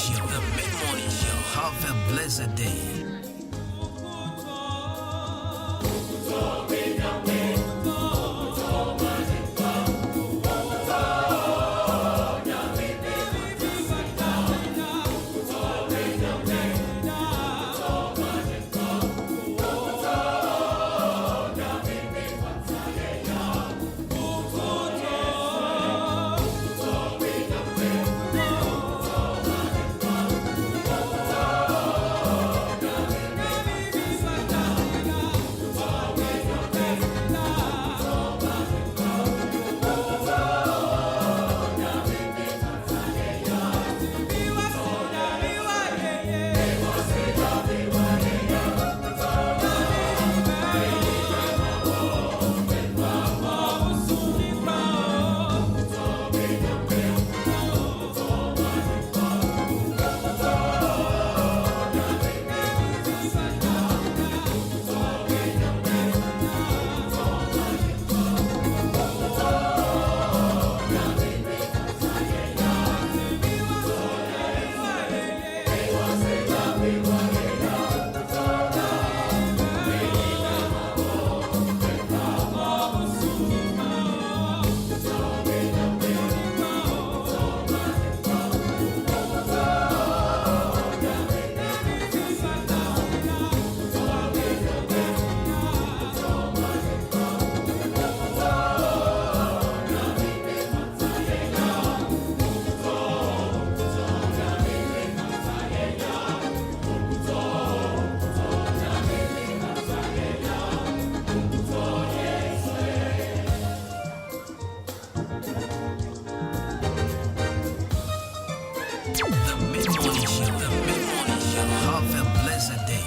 Show. The mid-morning show. Have a blessed day. The mid-morning show. The mid-morning show. Have a blessed day.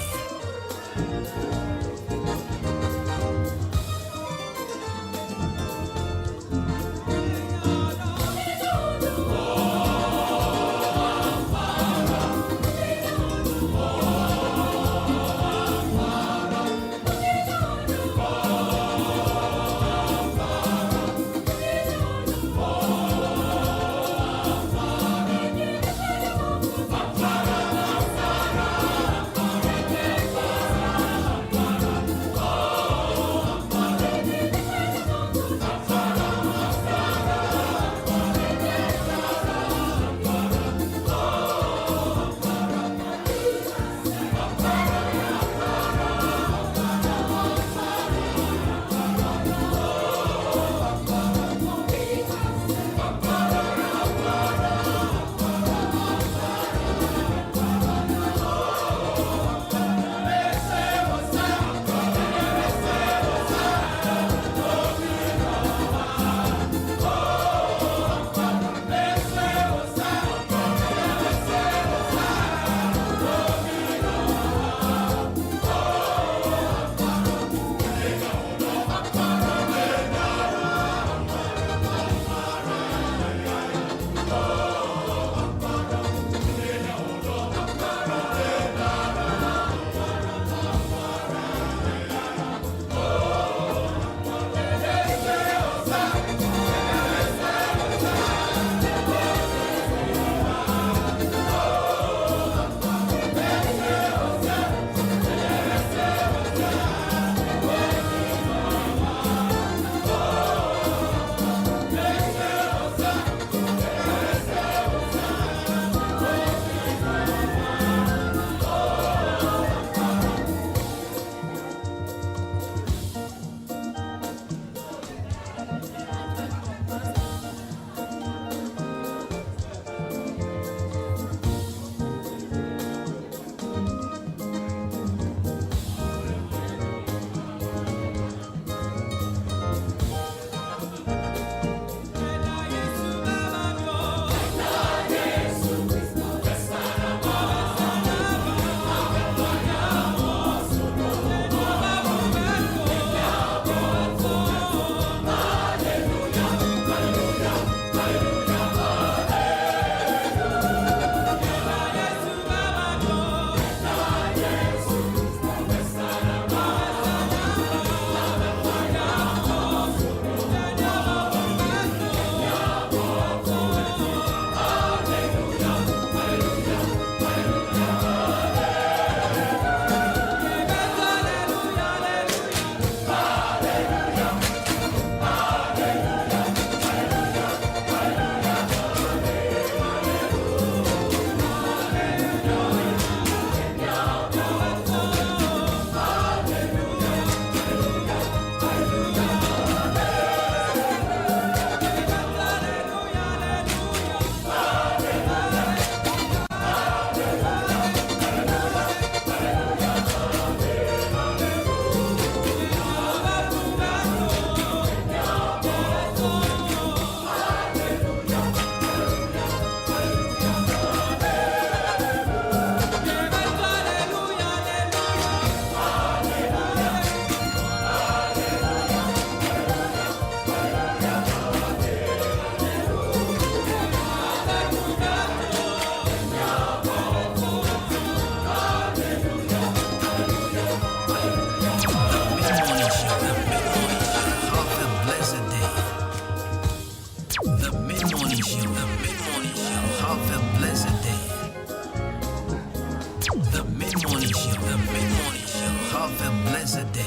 The mid-morning show, the mid-morning show. Have a blessed day.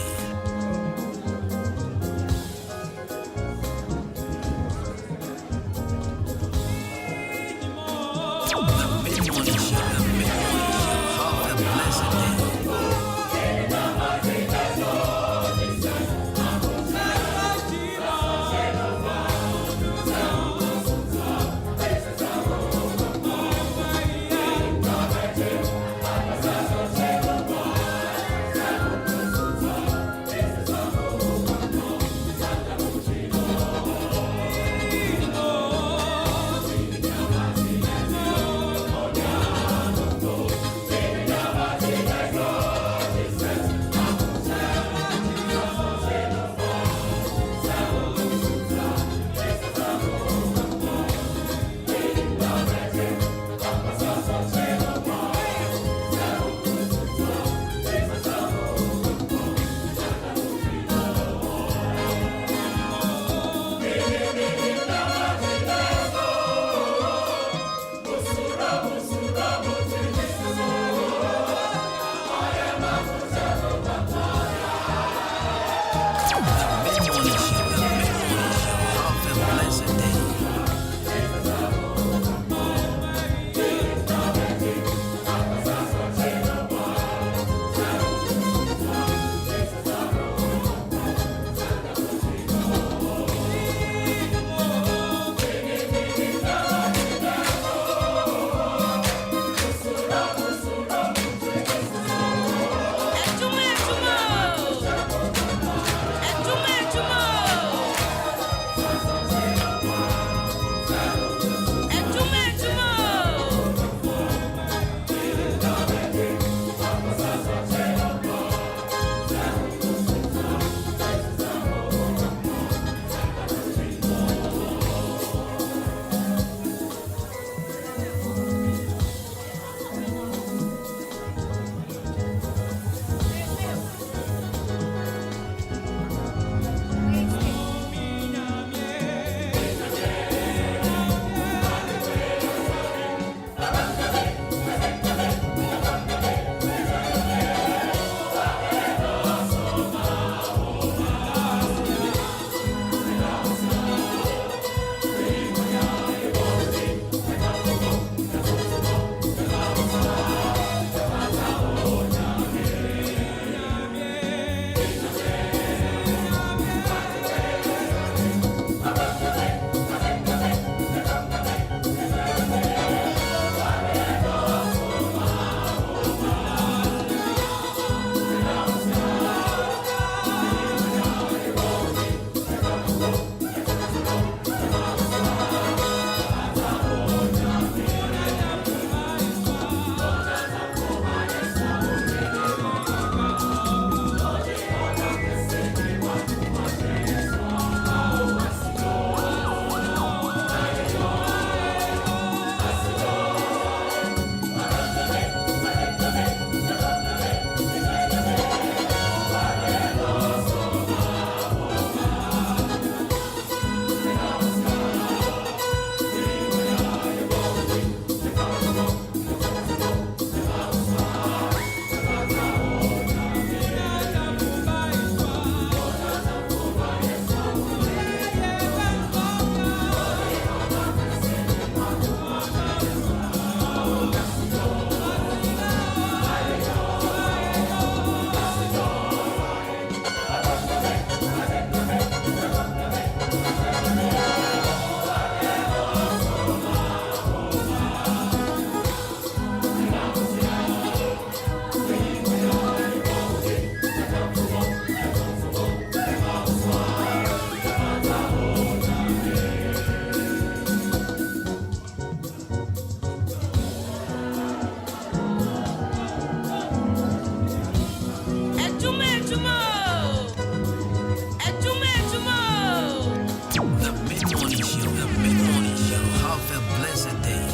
The mid-morning show, the mid-morning show. Have a blessed day.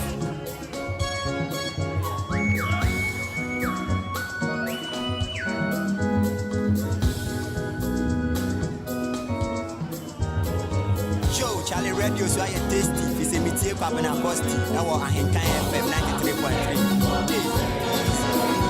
Charlie Radio so I tasty. If it's a meeting, I'm an apostle. Now Ahenkan FM 93.3.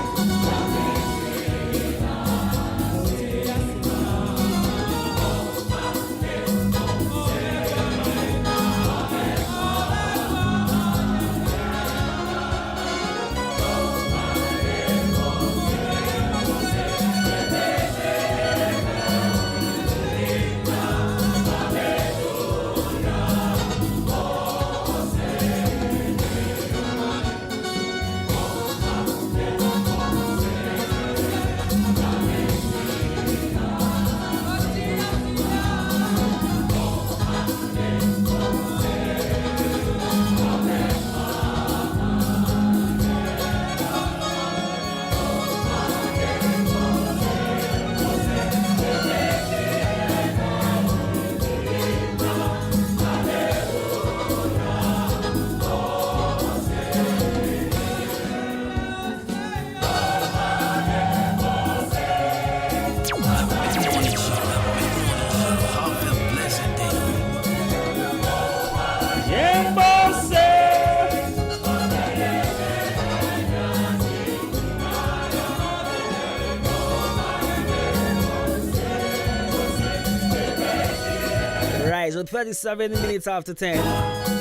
Right, so 37 minutes after 10.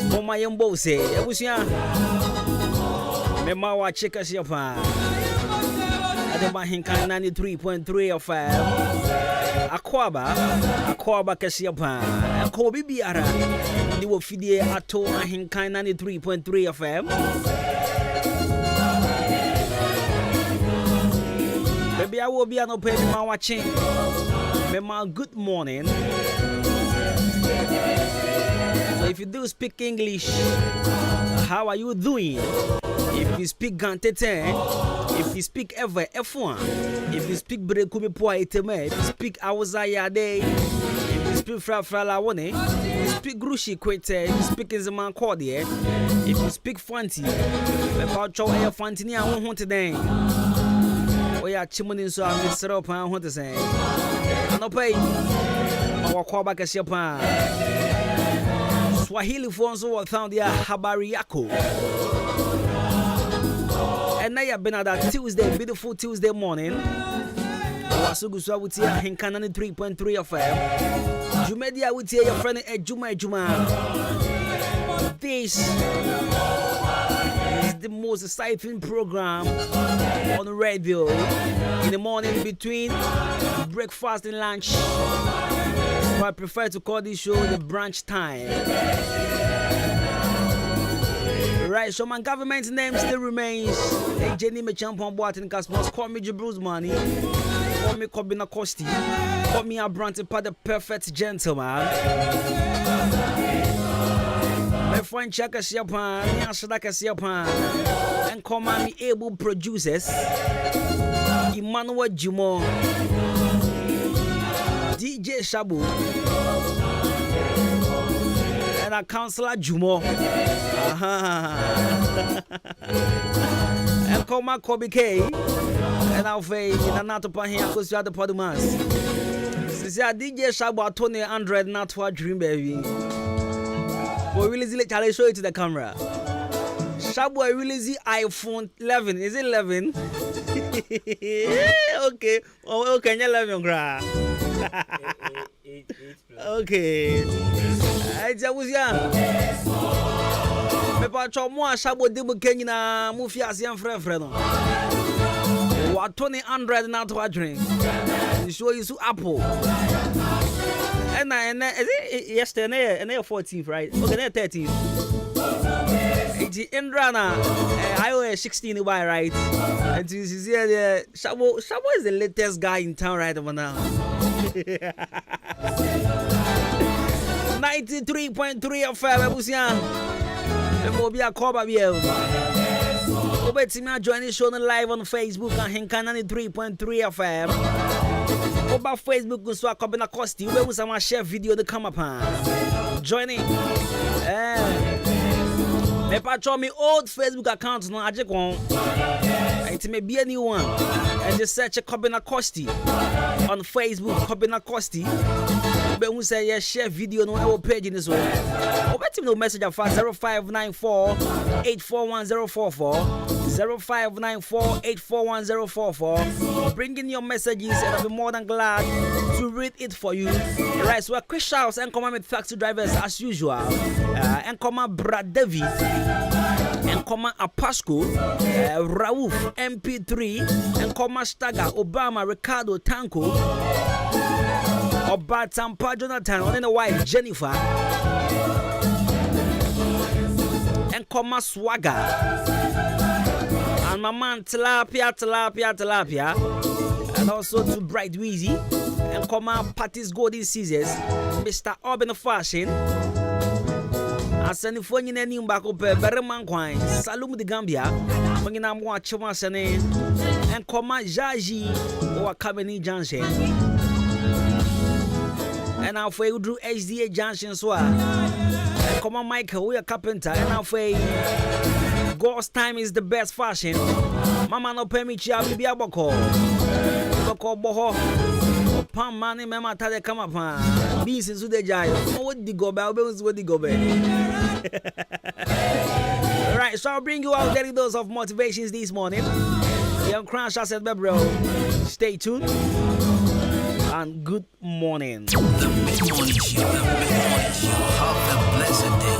Mama Yambo say, Ebusia. Mema wa cheka siapa. Adwuma Ahenkan 93.3 FM. Akwaba kasiapa. Ko bibiara. Ni wo fidie ato Ahenkan 93.3 FM. Baby, I will be an open my watching. Mema, good morning. So if you do speak English, how are you doing? If you speak Gantete, if you speak ever F1, if you speak Brekumi Poiteme, if you speak Awazayade, if you speak Fralawone, if you speak Grushi Kwete, if you speak Inzaman Cordier, if you speak Fanti, about your air Fantini, I won't want today. We are chimney, so I'm set up. I want to say, I no pay. Our call back as your pan. Swahili phones over found their habari yako. And now you've been at that Tuesday, beautiful Tuesday morning. Wasugu Swawuti Ahenkan 93.3 FM. Jumedia with your friend Adwuma. This is the most exciting program on the radio in the morning between breakfast and lunch. So I prefer to call this show the brunch time. Right, so my government's name still remains Jenny Mechampon Boatin Casmos. Call me Bruce Money. Call me Kobina Costi. Call me Abranti Pa, the perfect gentleman. My friend Chaka Siapan, Yashadaka Siapan, and call me able producers Emmanuel Jumo, DJ Shabu, and a counselor Jumo. And call my Kobe K, and I'll say, in a to here because you are the Podumas. Since DJ Shabu, Tony Android, not for a dream, baby. We release it, I'll show it to the camera. Shabu, I release the iPhone 11. Is it 11? Okay. Oh, okay, 11, gra. Okay. I was young. Pepa Chomo, Shabu, Dibu Kenina, Mufias, young friend. What Tony Android, not to a drink. You show you Apple. And yesterday, and 14th, right? Okay, 13th. It's Indrana, iOS 16, right? And you see, Shabu is the latest guy in town right over now. 93.3 of Abusia. The Mobia Coba Biel. Obetima joining show live on Facebook and Ahenkan 93.3 FM. Over Facebook, so I come in a costume. We will some share video to come upon. Joining. Me patch me old Facebook account no I just want. It may be a new one. And just search a Kobina Costi on Facebook, Kobina Costi. But who say yes, share video no our page in this way. Or bet him no message at 0594 841044 0594 841044. Bring in your messages and I'll be more than glad to read it for you. Right, so a quick shout and come with taxi drivers as usual. And come Brad David. And come Apasco, Rauf MP3, and come Staga, Obama, Ricardo Tanko, Oba Tampa Jonathan, and the wife Jennifer, and come Swagger, and my man Tilapia, and also to Bright Weezy, and come Patty's Golden Scissors, Mr. Urban Fashion. Asani fonyi na nim bako pe bereman kwan Salum de Gambia mangina mo achoma sene en koma jaji o Kameni Junction and now for you do HDA Junction so en koma Michael we a carpenter and now for God's time is the best fashion mama no pay me chia bi aboko boho Pam money, Mamma Tade come up. Beans in Sude Jai. What the go bell? What the go bell? Right, so I'll bring you out daily dose of motivations this morning. Young Crash, I said, bro, stay tuned. and good morning. The mid-morning show. The mid-morning show. Have a blessed day.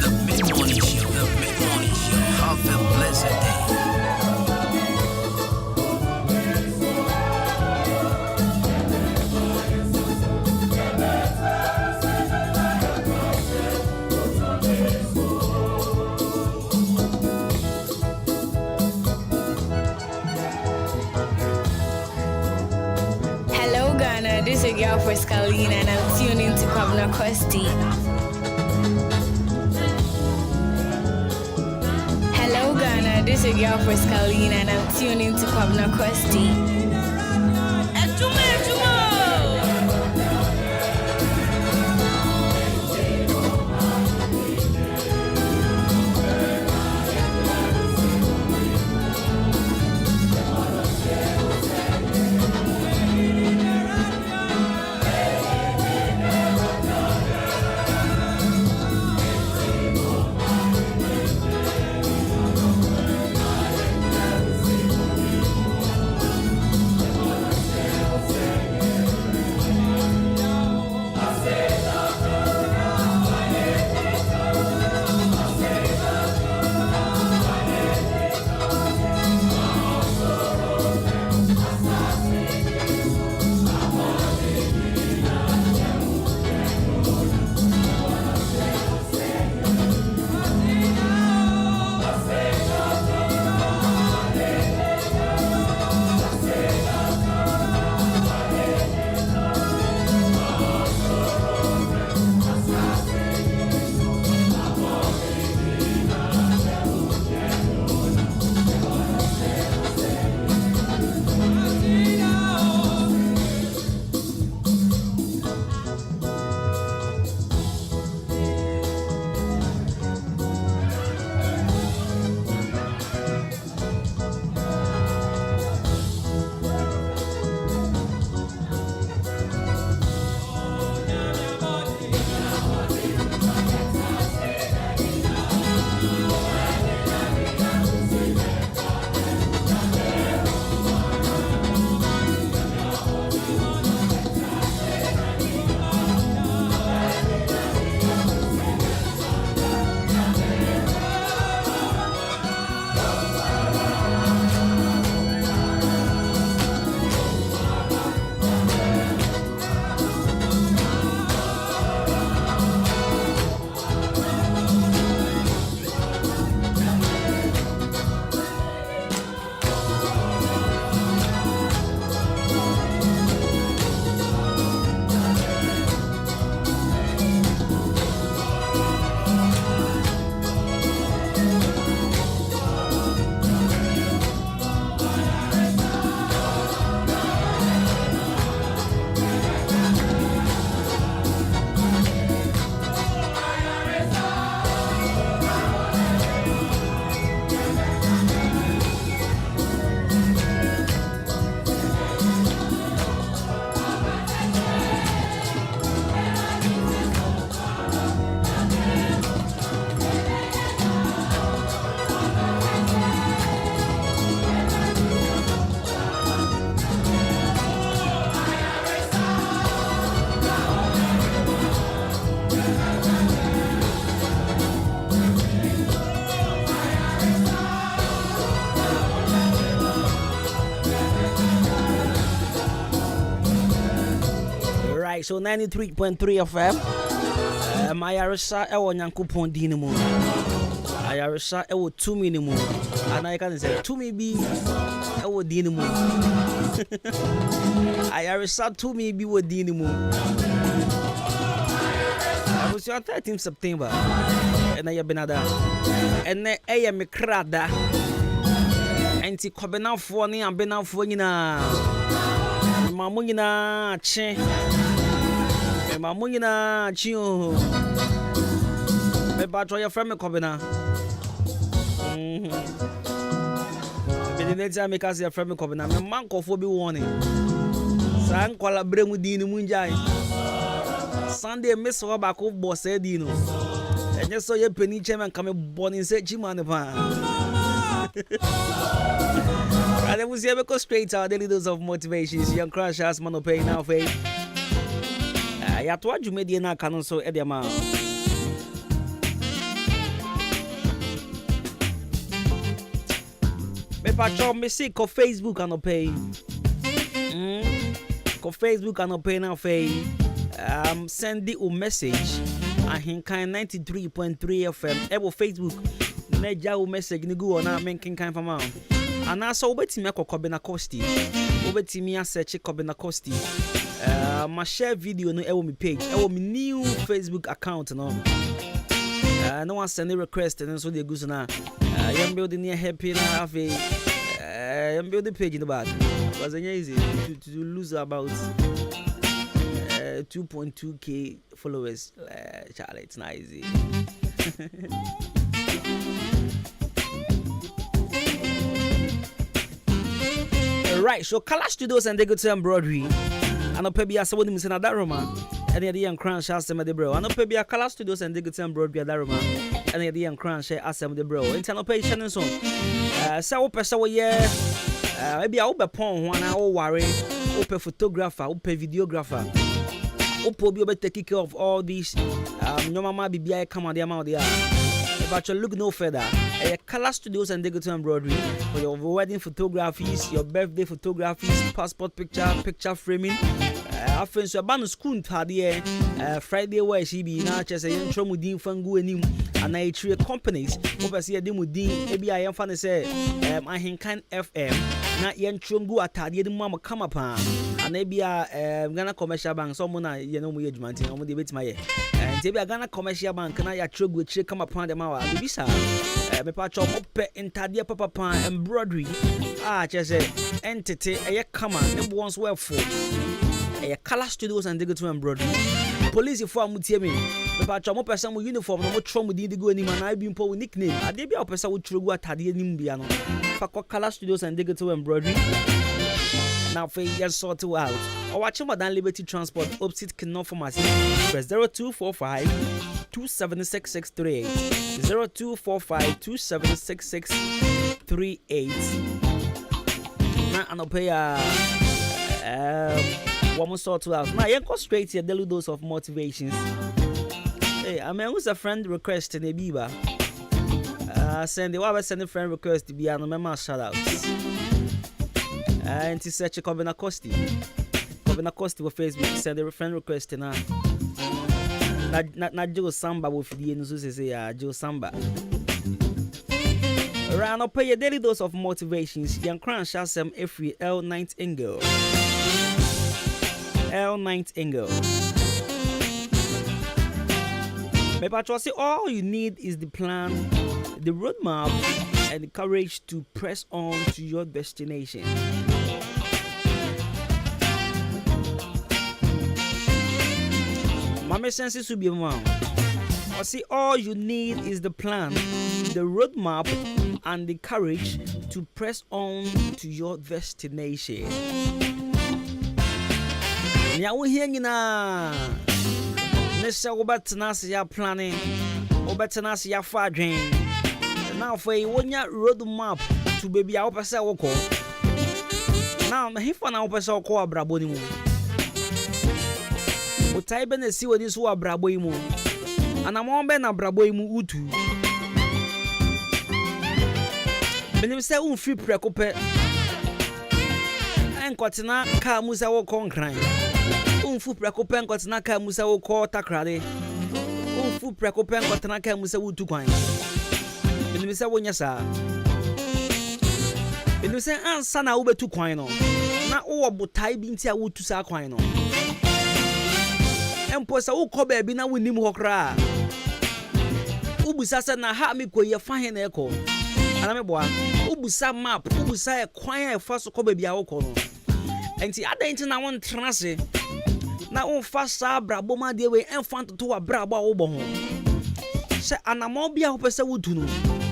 The mid-morning show. The mid-morning show. Have a blessed day. Hello Ghana, this is your girl for Scalina and I'm tuned into Promotional Costi. Hello Ghana, this is your girl for Scalina and I'm tuned into Promotional Costi. Adwuma, Adwuma! so 93.3 FM. Mayarisa ewo nyankopon di ni mu. Ayarisa ewo 2 minimum. And I can say 2 maybe ewo di ni mu. Ayarisa 2 maybe wo di ni mu. I was your 13th September. And I benada. And I me krada. Enti kobena fo ni ambena fo nyina. Mamu nyina che. Mamu nyina chi o. Me ba tro your friend me kobena. Be the next time me ka say your friend me kobena. Me man kofo bi warning. San kwala bremu di ni munjai. Sunday me so ba ko boss e di no. Enye so ye peni chairman come born in say chimane pa. And then we see go straight to our daily dose of motivations. Young crash as man pay now faith. Ya to adwuma die na aka no so e de ma. Me patro me see ko Facebook and pay. Ko Facebook and pay now faith. Send the message. Ahenkan 93.3 FM. Ebo Facebook. Na ja message ni go na menkin kan fama. Ana so obetimi akokobena costi. Obetimi asearch kobena costi. My share video no ewo me page. Ewo me new Facebook account no. No one send a request and so they go na. Yam building near happy na have a yam build the page in the back. It was easy to lose about 2.2k followers. Charlie, it's not easy. Right, so Color Studios and they go to embroidery. And I'll pay be a someone in Adwuma. And the young crown shall send the bro. And I'll pay be a Color Studios and they go to embroidery at Adwuma. And the young crown shall assemble the bro. Internal patient and so. So, yeah. Maybe I'll be upon one hour worry. Open photographer, open videographer. Open be able to take care of all these. No mama be come on the amount they are. But you look no further. Color Studios and Digital Embroidery for your wedding photographies, your birthday photographies, passport picture framing. After so ban school Friday where she be now just a intro mudin fangu enim and I three companies over see a dimudin ebi I am fan say Ahenkan FM na yen trongu atade de mama come upon and ebi Ghana Commercial Bank someone na ye no mu adwumanti omo de betima ye and ebi Ghana Commercial Bank na ya trogu three come upon dem awa bibisa me pa cho mo pe intade papa pan embroidery just entity e come and ones well for Color Studios and Digital Embroidery. Police for mutie me. Me pa twa mo person mo uniform no mo tro mo din de go anim na I be mpo nickname. Ade bia person wo tro go atade anim bia no. Fa Color Studios and Digital Embroidery. Now for you sort it out. Or watch Madan Liberty Transport opposite Kinno Pharmacy. Press 0245 276638. 0245 276638. Na anopaya one sort to out. Now, you go straight here, daily dose of motivations. Hey, I mean, who's a friend request in a Biba? Send a friend request to be an member shout out. And to search a Cobina Costi for Facebook, send a friend request in not Joe Samba with the Nusu say, Joe Samba. Around up pay a daily dose of motivations. Young Crown shall some every L9 angle. L9 angle. Maybe I say all you need is the plan, the roadmap, and the courage to press on to your destination. My senses will be wrong. I see all you need is the plan, the roadmap, and the courage to press on to your destination. Ya wo hia nyina ne se wo betena se ya planning wo betena se ya fa adwen now for you wonya road map to baby a wo pese wo ko now na hifa na wo pese wo ko abrabo ni mu wo tai be na si woni so abrabo yi mu ana mo be na abrabo yi mu utu benim se un free preko pe en kwatena ka mu se wo kon kran Unfu preko penko tena ka musa wo ko takrade. Unfu preko penko tena ka musa wo tu kwan. Binu se wonya sa. Binu se ansa na wo betu kwan no. Na wo botai bi ntia wo tu sa kwan no. Empo sa wo ko ba bi na wonim ho kra. Ubusa se na ha mi ko ye fa he na eko. Ana me boa. Ubusa map, ubusa e kwan e fa so ko ba bi a wo ko no. Enti adenti na won trase. Na won fa sa brabo ma de we enfant to wa brabo a wo bo ho. Se anamo bia ho pese wutu no.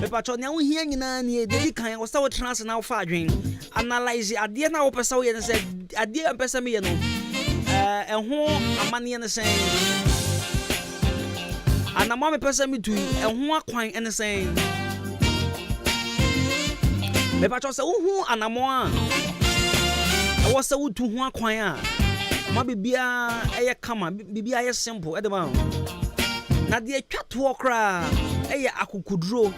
Me pacho ne wo hia nyina ne de kan wo sa wo trase na wo fa adwen. Analyze ade na wo pese wo ye ne se ade am pese me ye no. Ɛho amane ne sen anama me pesa me tu ɛho akwan ene sen me pacho se wo anamo a ɛwo se wo tu ho akwan a ma bibia ɛyɛ kama bibia ɛyɛ simple ɛde ma na de atwa to okra ɛyɛ akukuduro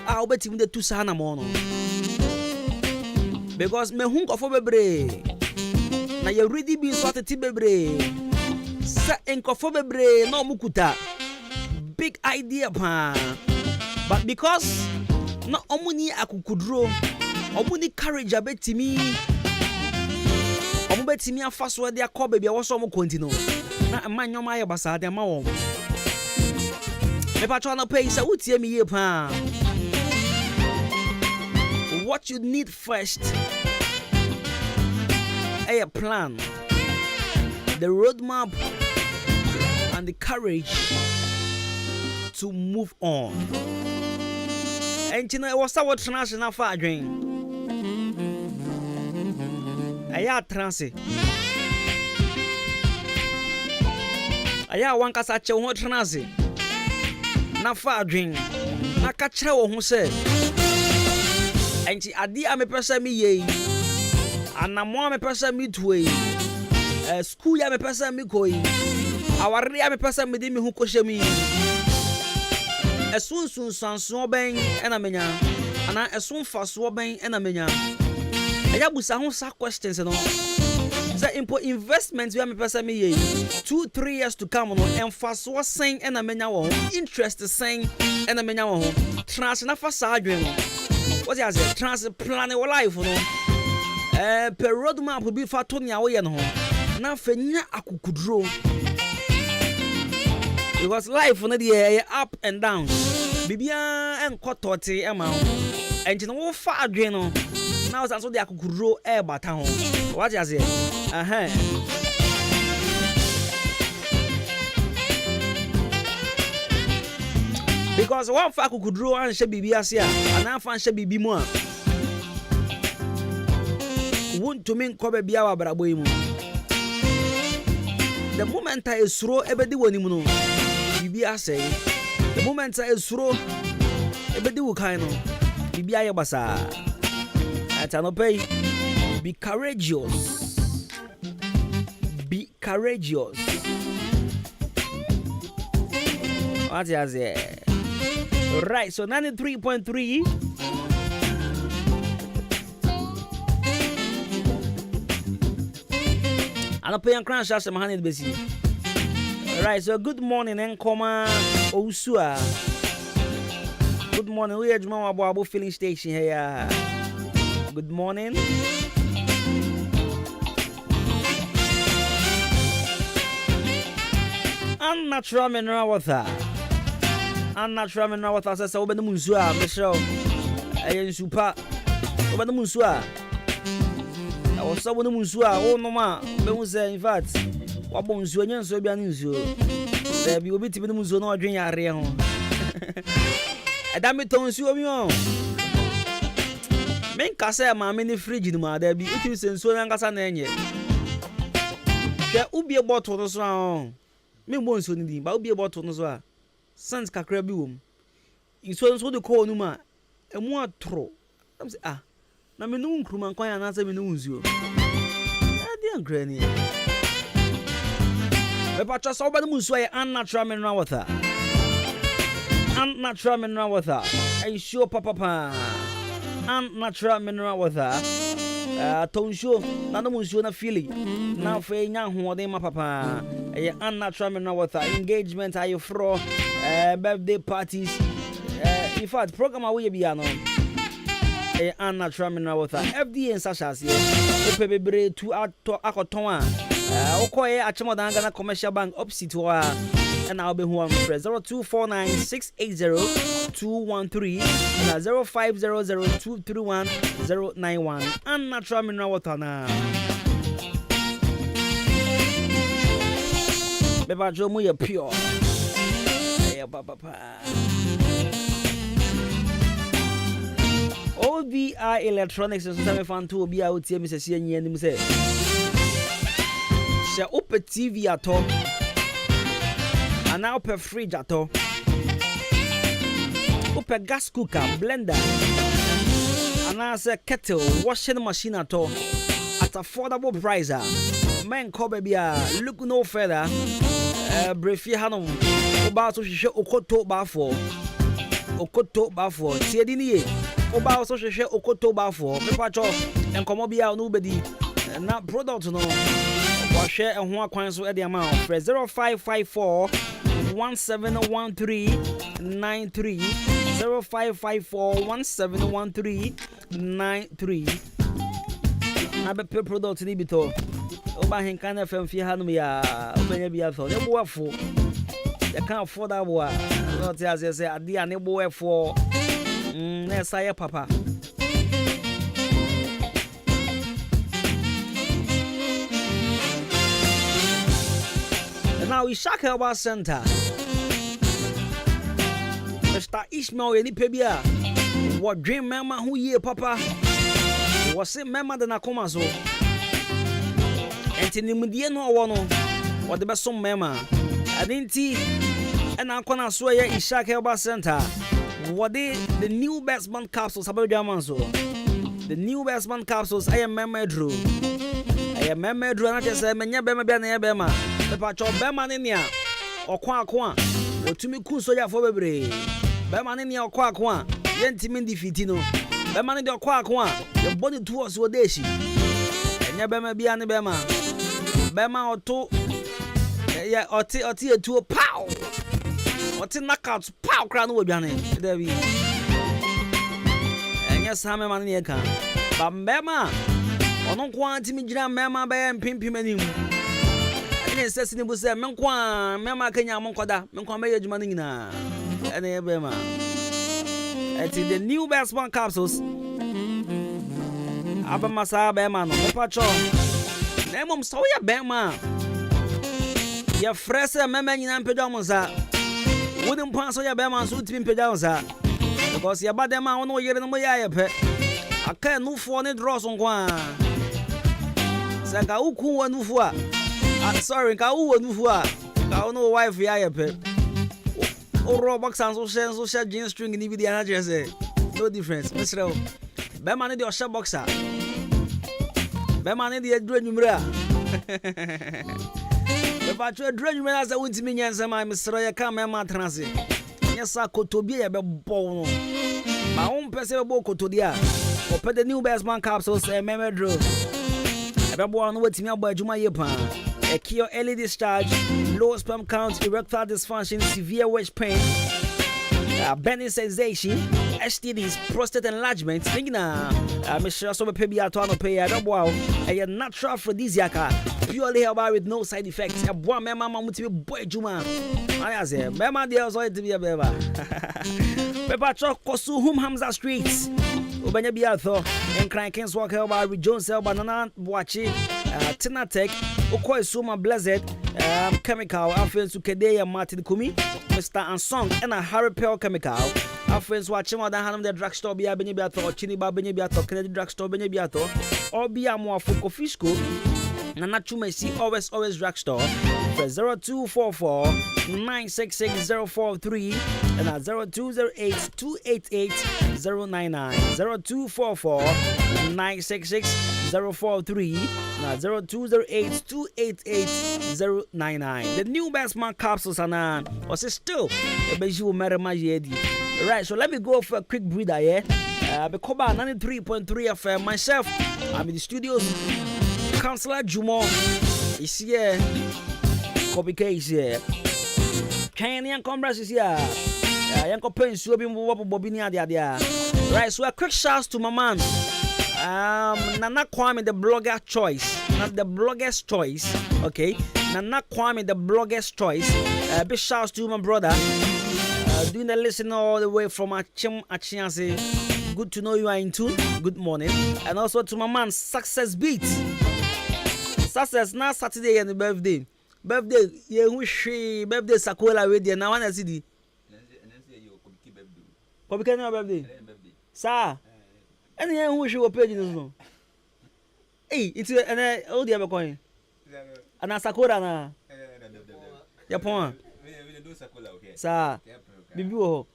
a obetimi de tu sa anamo no because me hu nkofo bebre na ye ready bi so ateti bebre sa enkofo bebre na omukuta big idea pa but because na omuni akukuduro omuni courage abetimi omubetimi afaso de akoba bia wo so mo continue na amanyoma aye basa de ma wo me patro na pay sa utie mi ye pa what you need first a plan, the roadmap, and the courage to move on. And you know, it was our transnational far dream. I had transit. I had one casache on transit. Na far dream. Na catch her who said, and she adia me person me ye. Anamo me pesa mi tuwe school ya me pesa mi koi aware ya me pesa mi di mi hu kohye mi esunsun sanso ben ena menya ana esun faso ben ena menya aya busa ho sa questions no say investment ya me pesa mi ye 2-3 years to come no emfaso sen ena menya wo interest sen ena menya wo trans na fa sa adwen no what you say trans plan your life no per roadmap bi fa to nya wo ye no na fanya akukuduro because life no dey up and down bibia enkotote e ma ho enjin wo fa adwen no na wo so dey akukuduro e bata ho what you say because one fa akukuduro an hye bibia se a ana fa hye bibi mu a won to me kobe bia wa brabo yi mu the moment I esuro ebedi woni mu no bibia say the moment I esuro ebedi wo kan no bibia ye basa atanope be courageous what is it right so 93.3 I'll pay and crash as a man busy. Right, so good morning, Enkoma Osua. Good morning, we are Juma Bobo filling station here. Good morning. Unnatural mineral water. Unnatural mineral water says, Oben the Musua, Michelle. I am super. Oben the Musua. I was someone who was oh no ma, say in fact, what bones you and so be unusual. There be a bit of the muzo no drink a real. I damn it, don't you me on. Men cassa, my mini fridge in my there be it is in so young as an angel. There will be a bottle of song. Me won't soon indeed, but will be a bottle of song. Sans cacrabium. You saw the call numa and more throw. Ah. Na me no nkruman kwan anase me no nzuo ade granny e pa cha so ba no nzuo ye unnatural mineral water I sure papa unnatural mineral water tonsho na no munsho na feeling na fe nya hoɔden ma papa unnatural mineral water engagement ayo fro birthday parties in fact program awoye bia no unnatural mineral water FDA and sachas ope bebre tu akoton okoye achemodan Ghana commercial bank opposite wa and I'll be who I'm 0249680213 and 0500231091 unnatural mineral water na Beba Jomu ya pure OVI Electronics and some fan to be out here Mr. Sian and himself Sha open TV at all and now per fridge at all. Open gas cooker, blender, and now say kettle, washing machine at all. At affordable price. Man, baby, look no further. Briefly, Hanum, about to show Okoto Bafo. Okoto Bafo. Tiedini, about to show Okoto Bafo. Papacho, and Comobia, nobody. Not product, no. Share and one coin so at the amount. 0554 171393 0554 171393 na be product ni bito Ahenkan FM fi hanu ya obenya bia so ne boafo you can't afford that boy not as say ade ane boafo na say papa now we shock our center Mr. Ishmael any pebia what dream mama who ye papa was it mama than a coma so and in the no one what the best some mama I didn't see and I'm gonna swear in shock our center what the new best man capsules about so the new best man capsules I am mama drew and I just said menya bema bema Pepa cho bema nenia okwa otumi kun soja fo bebre bema nenia okwa yentimi defeat no bema ne de okwa the body towards wodeshi enya bema bia ne bema oto ya oti etuo pow oti knockout pow kra no odwane there be enya same man ne kan ba bema ono kwa ntimi gira mema ba mpimpim anim ene sesi ne bu se menkwa mema kanya monkoda menkwa me yejuma nyina ene bema eti the new best one capsules abama sa bema no me pacho na mom so ya bema ya frese mema nyina mpedwa mo sa wodi mpa so ya bema so timi mpedwa mo sa because ya badema wono yere no mo ya ye pe aka nufo ne draws nkwa sanga ukun wanufu a sorry ka u wanufu a ka ono wife ya yepe o robux and so share jeans string ni bi dia na jese no difference misrel be man de o share boxer be man de adru anwumra be ba tru adru anwumra za wontimi nyansa ma misrel ya ka ma transe nyesa kotobie ya be bo no ma on pese be bo kotodia o pe the new best man capsules meme draw Everyone who wants me about Adwuma yepa. A cure early discharge, low sperm count, erectile dysfunction, severe waist pain, burning sensation, STDs, prostate enlargement. Ningina, Mr. Sobe Pebi Atono Pay, Adwuma, a natural aphrodisiac, purely herbal with no side effects. A boy, my mama, would be boy Juma. I say, Mama, there's always to be a beba. Pepper Chok Kosu Hum Hamza Streets. Ubanya biatho enkran kens walk helba with Jones banana wachi Tinatech ukoi suma blessed chemical afens ukedeya Martin Kumi Mr. Ansong and a Harry Pearl chemical afens watching more than hanum the drugstore bia benye biatho chini ba benye biatho Kennedy drugstore benye biatho or bia mo afoko fisco Nana Chumesi always drugstore 0244 966 and at 0208 288 099 0244 966 043 and 0208 288 099. The new best man capsules are was still a beju merema yedi. Right, so let me go for a quick breather here. Bekoba 93.3 FM myself I'm in the studios. Councillor Jumo is here. Copy case here. Kenyan Congress is here. Yanko Prince will be Bobinia there. Right, so a quick shout to my man. Nana Kwame, the blogger choice. Not the blogger's choice. Okay. Nana Kwame, the blogger's choice. Big shouts to my brother. Doing the listen all the way from Achianse. Good to know you are in tune. Good morning. And also to my man, Success Beat. Success, now Saturday and the birthday. Birthday, yeah, birthday Sakola radio. Now, I see the. What can you birthday? Sir. And yeah, who should pay you? Hey, it's an old the other coin. And a Sakura na. Yapon. Sir. Bibu.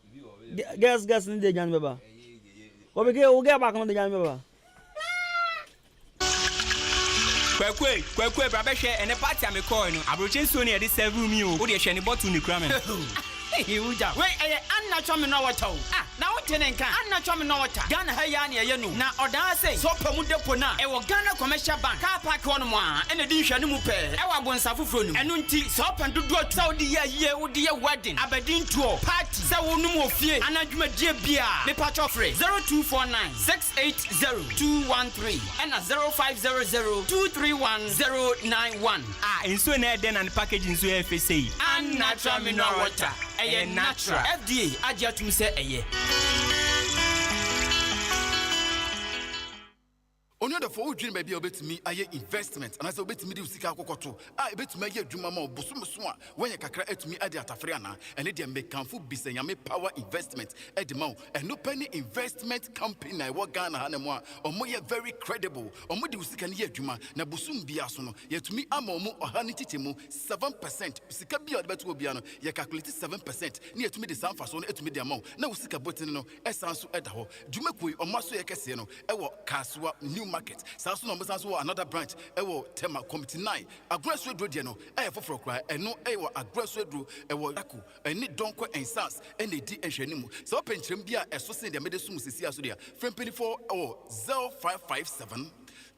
Gas in the Jan Baba. What we get back on the Jan Baba? Kwekwe babeshe ene party am coin abrochen so near this 7 room you wo de hwe ne bottle ni kura me hey uja we anna chwa me no water na wo tenen kan anna chwa me no water Ghana ha ya na ye no na odan say so pamu depo na e wo Ghana commercial bank car park won mo a ene di hwe ne mu pe e wa bonsa foforo nu enu nti so pan dodo Saudi ye wo de wedding abedin tour party say wo num ofie anadwuma die bia me patcho free 0249 680 and 0500 231 inso na den and package inso FSA and natural mineral water natural FDA ajatum say eye. Only the four dream baby obey me aye investment and as obey me do sika kokoto bet me ye dwuma ma obosumso a when ye kakra etumi ade atafre ana ene de make kanfo bisanyame power investment edema and no penny investment company na wo Ghana ha na mo a omo ye very credible omo de sika ne ye dwuma na bosum bia so no yetumi ama omo oha ne titemu 7% sika bia de beto bia no ye calculate 7% ne yetumi de sanfa so no etumi de ama na wo sika botin no esan so eda ho dwuma koi omo so ye kese no ewo kaswa new market. Sasu no mbesanso another branch. Ewo Tema Committee 9. Aggressive road no. For cry. No ewo aggressive road. Ewo Daku. Ni donko and sans. Ni di enchenimu. So penchim bia esosin de medesum sisi aso dia. Friend 24 0557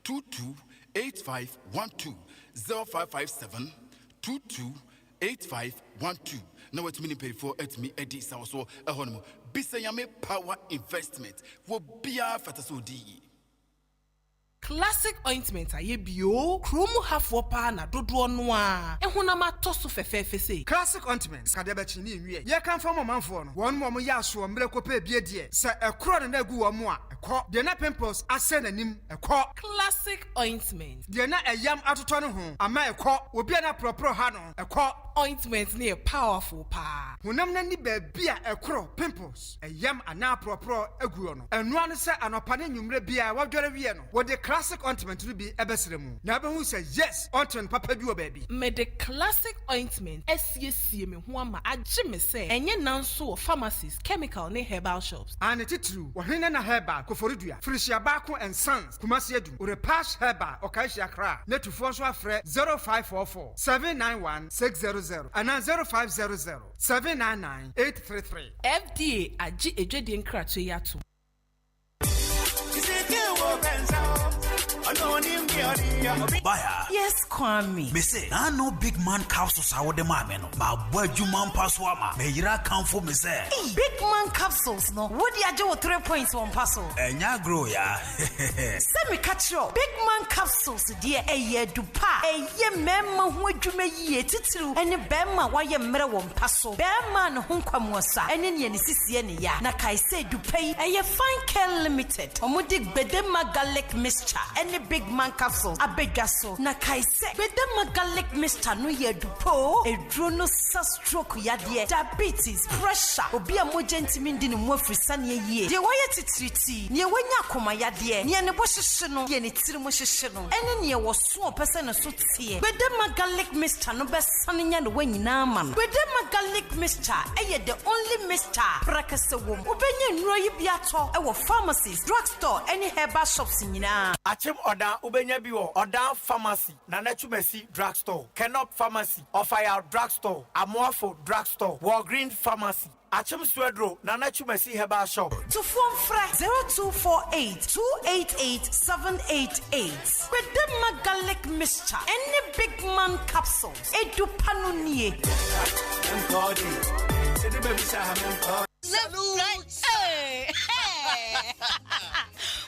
228512 0557 228512. Now it's meaning pay for at me Eddie Sawaso Ahonomo. Bisayame power investment. Wo bia fatasodi. Classic ointment aye bio kromu hafo pa na dodo no a ehuna ma toso fefefe sei classic ointment ka de be chi ni nwie ye kan fa momanfo no won mo ya so mre ko pa bie de se ekro na agu wo mo a ekọ de na pimples ase nanim ekọ classic ointment de na eyam atoto no ho ama ekọ obi na propro ha no ekọ ointment ne powerful pa hunam na ni ba bia ekro pimples eyam ana propro agu no enu anu se anopa ne nwumre bia wadware wie no wo de classic ointment will be ebesremu. Na be who say yes, ointment papa bi o baby. Me the classic ointment SCC me ho ama agye me say enye nanso pharmacies, chemical ne herbal shops. And it true. Wo hene na herbal koforudua. Frisia Bako and Sons Kumasi Edu. Ore pass herbal okaishi akra. Netufo so afre 0544 791 600 and 0500 799 833. FDA agye ejwedi nkrato yato. Baya. Yes, Kwame. Me say, I know big man capsules are the mamma. My boy, you man passwama. May you come for me, say. Big man capsules, no. What do you do 3 points one parcel? And ya grow, ya. Send me catch you. Big man capsules, dear, a year do pa. A year member who would you may ye titru. And a bema, why your mirror one parcel. Bear man, whom come was, and in Yenisi, ya. Nakai say, do pay a year fine care limited. Omudik bedema garlic mixture. Any big man capsules. A big gaso. Nakai say, bedema garlic mixture no ye do po. A drono stroke ya dear. Diabetes, pressure. Obi a mo gentleman mo frisani ye. De why titriti. Near when ya koma ya dear. Near the boshino. Ye ni tirimoshino. And near was so person so tea. Bedema garlic mixture no best sunny and when you na man. Bedema garlic mixture. Aye the only mixture. Prakasa wom. Ubenye nroyi biato. Our pharmacies, drugstore, any herbal shops in Yina. Achim Oda Ubenya Biwo, Oda Pharmacy, Nanachumesi Drugstore, Kenop Pharmacy, Ofaya Drugstore, Amorpho Drugstore, Walgreen Pharmacy, Achim Swedro, Nana Chumasi Heba Shop. To phone fra 0248 288 788. With the Magalic mixture, any big man capsules, Edu Panunie.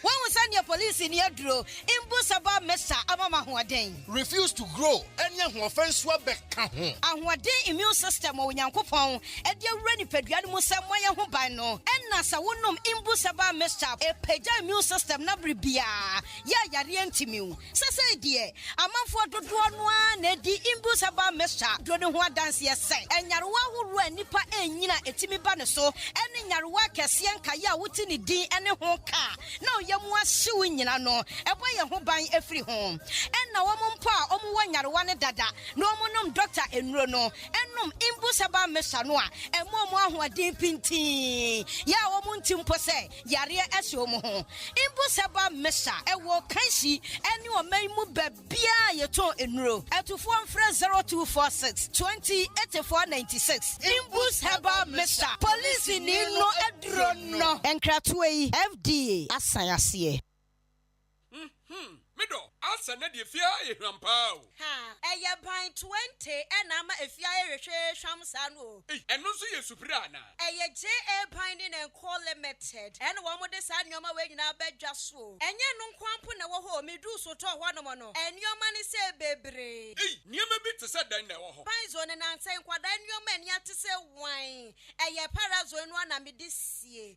When we send your police in your draw, Imbusaba Mesa Amama Huaden. Refuse to grow, and young offense swabek. And what day immune system or Yankopon, and your ready pediamus somewhere who by no, and Nasa wonum Imbusaba Mesa, a peja immune system nabribia. Ya Yarientimu. Sasa dear, a month for the one, Eddie Imbusaba Mesa, Dronua dance yes, and Yarua who ran Nipa and Yina etimi banaso, and in Yarua Cassian Kaya Wutini D and a honka. No, Yamwa suing no, a boy who buy every home. And now woman pa, one Yarwana dada, no monum doctor and Rono, and num Imbusaba Mesanoa, and Momo who are deep in tea. Ya woman timpose, Yaria Esomo. Imbusaba Mesa, a walk Kansi, and you may move Bia Yato in row. At to form fresh 0246 208496. Imbusaba Mesa, police in no adrono, and Kratway FDA. Asayasiye. Middle, Asa Nadia Fia, Rampao. Ha, a pint 20, and I'm a fire Shamsano. And no see a Suprana. A J.A. Pinding and call limited, and one with the sun your way in our bed just so. And you no quampun our home, me do so to one mono, and your money say, baby. Near me bit to set down now. Pines on and I'm saying, what then your men yet to say wine, and your paras on one and me this year.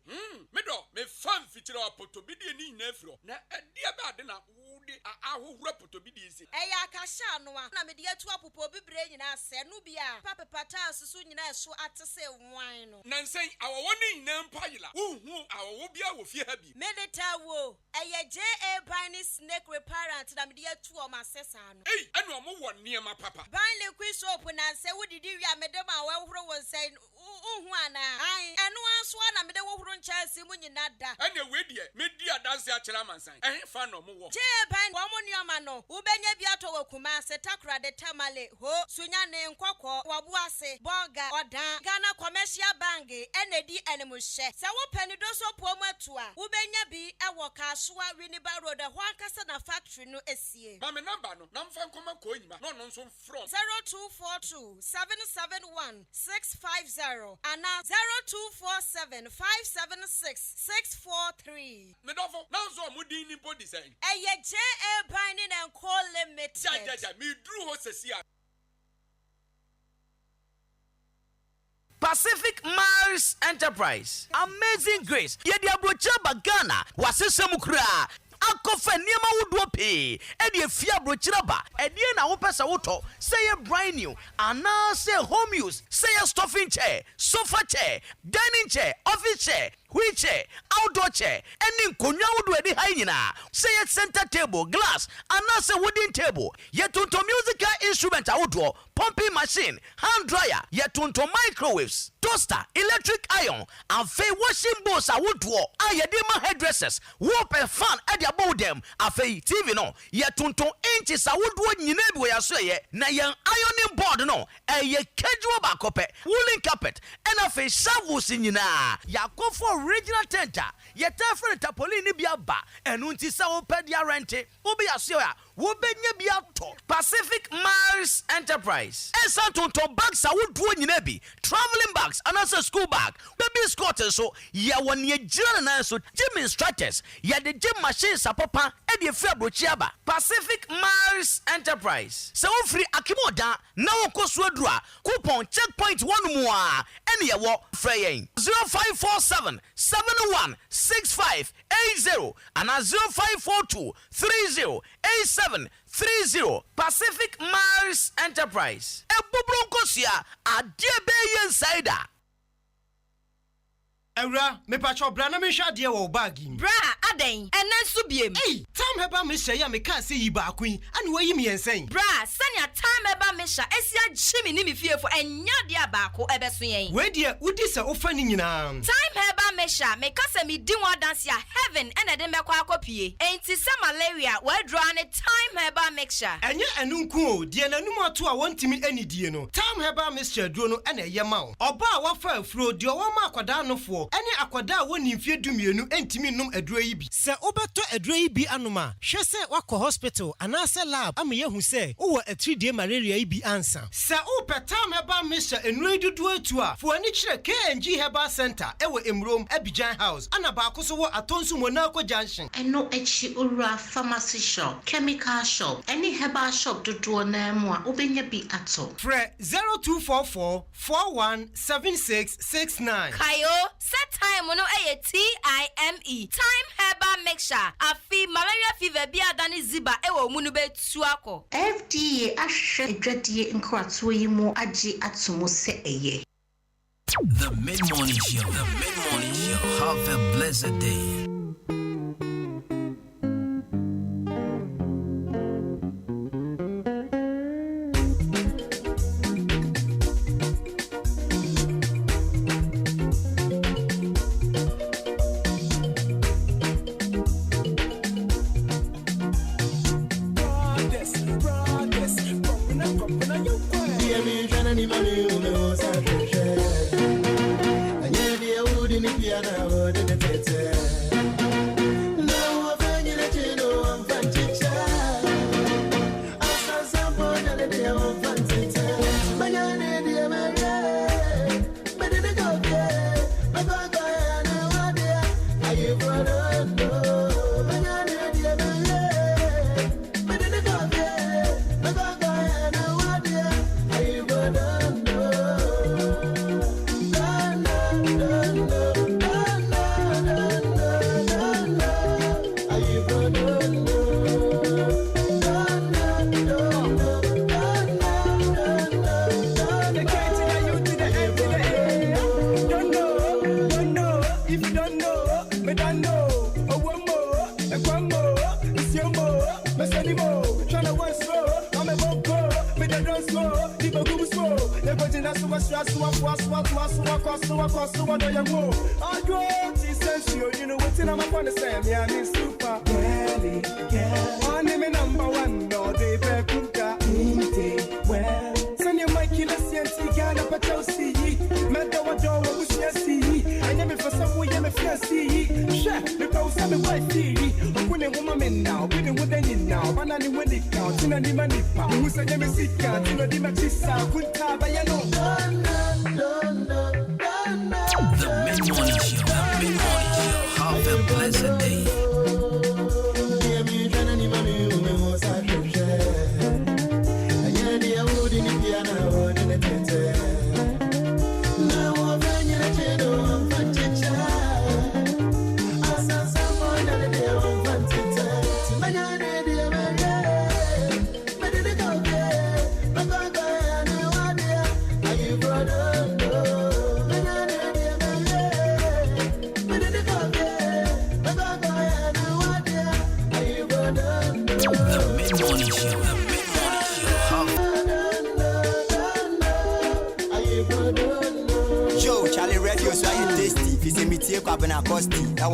Middle, me fan feature up to be the nephew. Now, a dear bad enough. I will rap to be easy. Aya Kashano, I'm a dear to a popo be brain in us, and Nubia, Papa Patas, soon so at to say wine. Nancy, our one in Nampila, who our Wobia will fear happy. Meditawo, Aya J.A. Piney snake reparent, and I'm dear to my sessan. Hey, and no more near my papa. Binely quiz open and say, what did you, Madame? Well, was saying, I and one swan, I'm the one chance when you're not that. Anyway, dear, media does that Chalaman sign. I ain't found no more. J.A. Woman Yamano, Ubenya Biato Kumase Takra de Tamale, Ho, Sunyane Kwako, Wabuase, Bonga, Oda, Ghana Commercial Bangi, NAD Animushe, Sawa Penidoso Pomatua, Ubenya B, Awaka, Swa, Winiba Road, the Huankasana Factory, no SCA. Mamma Nambano, Namfan Koima, no some from 0242 771 650 and now 0247 576 643. Medovo, now so Mudini body saying. J.A. Binding and call limited. Me drew Hosesia. Pacific Mars Enterprise. Amazing grace. Yedi abrocha bagana. Wasesamukra. Akofa niema wudope. Edi efia brochiraba. Edi na wopesa woto. Say brand new. Ana say home use. Say stuffing chair, sofa chair, dining chair, office chair, wheelchair, outdoor chair. Any konya wudu edi hainina. Say center table, glass. Ana say wooden table. Yetunto musical instrument awudo. Pumping machine, hand dryer. Yetunto microwaves. Toaster, electric iron, and fey washing bowls a woodwo. Ayedema hairdressers, whoop a fan at about them. A fey TV no, yetunto inches a woodwo ninebu ya sweye. Na yang ironing board no, a ye casual bakope, woolen carpet, and a fey shavus in yina. Ya go for original tenter, yet a tapolini biaba, and unti sao pedia rente, ubi a soya, wubenye biato. Pacific Mars Enterprise. Esantunto bags a woodwo ninebi, traveling bags. And also school bag, baby scotters, so ya one year journal, so gym instructors, ya the gym machines are papa, and your February chiaba. Pacific Mars Enterprise. So free Akimoda, now Koswadra, coupon checkpoint one more, and ya walk fraying 0547 716580 and 0542 308730 Pacific Mars Enterprise. A Bubroncosia, a dear bay insider. Era, me pacho brana me shade wo bagi. Bra, aden, enen subiem. Hey, time heba me share me kan say yi ba kwin, ane wayi me ensen. Bra, sanya time heba me sha esia jimi ni me fiefo enya de abako ebeso yen. We de udi se ofa ni nyina. Time heba Heba Mesha, make us a me do one dance ya heaven and a demekwa copy. Ain't it some malaria? Where draw a time Heba Mesha? And ya anunko, dear Nanuma to a one timid any diano. Time Heba Mr. Drono and a yamau. Oba wafa fro, dear Wama Quadano for any aquada one in fear dumianu and timinum a draibi. Sir Obato a draibi anuma. She said Wako Hospital and answer lab. I'm a who say, oh, a 3-day malaria be answer. Sir Opa Time Heba Mr. and radio do to her for any K&G Heba Center, Ewa in Rome, Abidjan House, and a Bacoso at Tonsu Monaco Junction. I know Echi Ura pharmacy shop, chemical shop, any herbal shop to do an Obenya be at all. Fre 0244 417669. Kayo, set time mono TIME. Time Heba Mixture. A fee malaria fever be a dani ziba ewo munube suako. FDA ashe dreadie in Kratwe mo aji atumo se eye. The Mid-Morning Show. The Mid-Morning Show. Have a blessed day.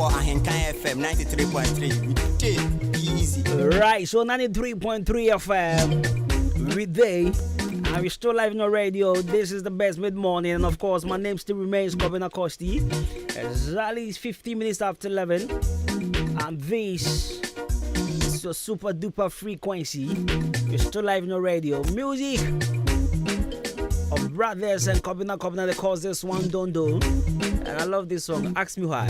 Ahenkan FM 93.3. Easy. Right, so 93.3 FM. Weekday. And we're still live on the radio. This is the best mid-morning. And of course, my name still remains Kobina Kosti. Exactly 15 minutes after 11. And this is your super duper frequency. We're still live on the radio. Music of brothers and Kobina, they call this one Dondo. And I love this song. Ask me why.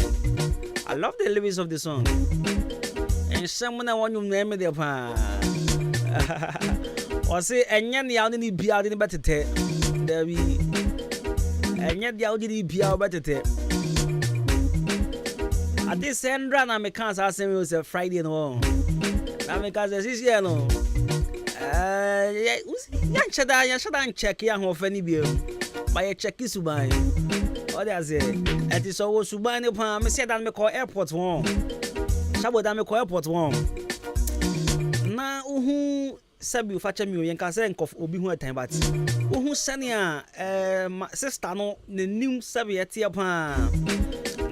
I love the lyrics of the song. And someone I want you to name it up. Or say, and yan the only be out in the better. There be. And yet the only be out better. At this end, run, I can't ask him it was a Friday and all. I because this year, no. Yan shut check young of any bill. By a check is to buy. What does it? It is always to buy the palm. I said, I'm call airport one. Shabbat, I'm call airport one. Now, who said you fetch me and can say, of Obi one time, but who send ya, sister, no, the new Sabiati upon.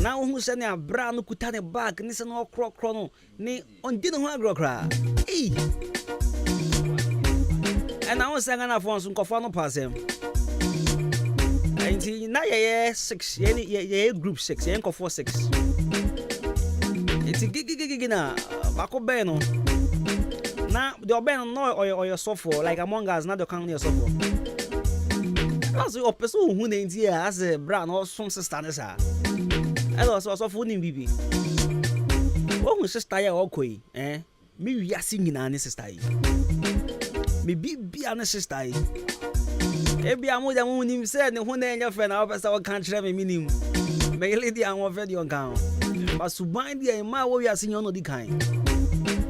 Now who send a brand kutane bag, and listen all chrono, ne on didn't want to cry. And I was saying enough once on Cofano pass him. And now, 6, group 6, yank of 6. It's a gig now, Baco Beno. Now, the Ben or your software, like Among Us, not the county of software. Also, your person who named here as a brand or some sisters are. I also saw food in BB. What was just tired or quay, eh? Maybe you are singing an sister. Maybe be an sister. Maybe I'm with a woman himself, and one day your friend, I'll pass our country minimum. May lady, I'm over the account. But to bind the my way, we are seeing on the kind.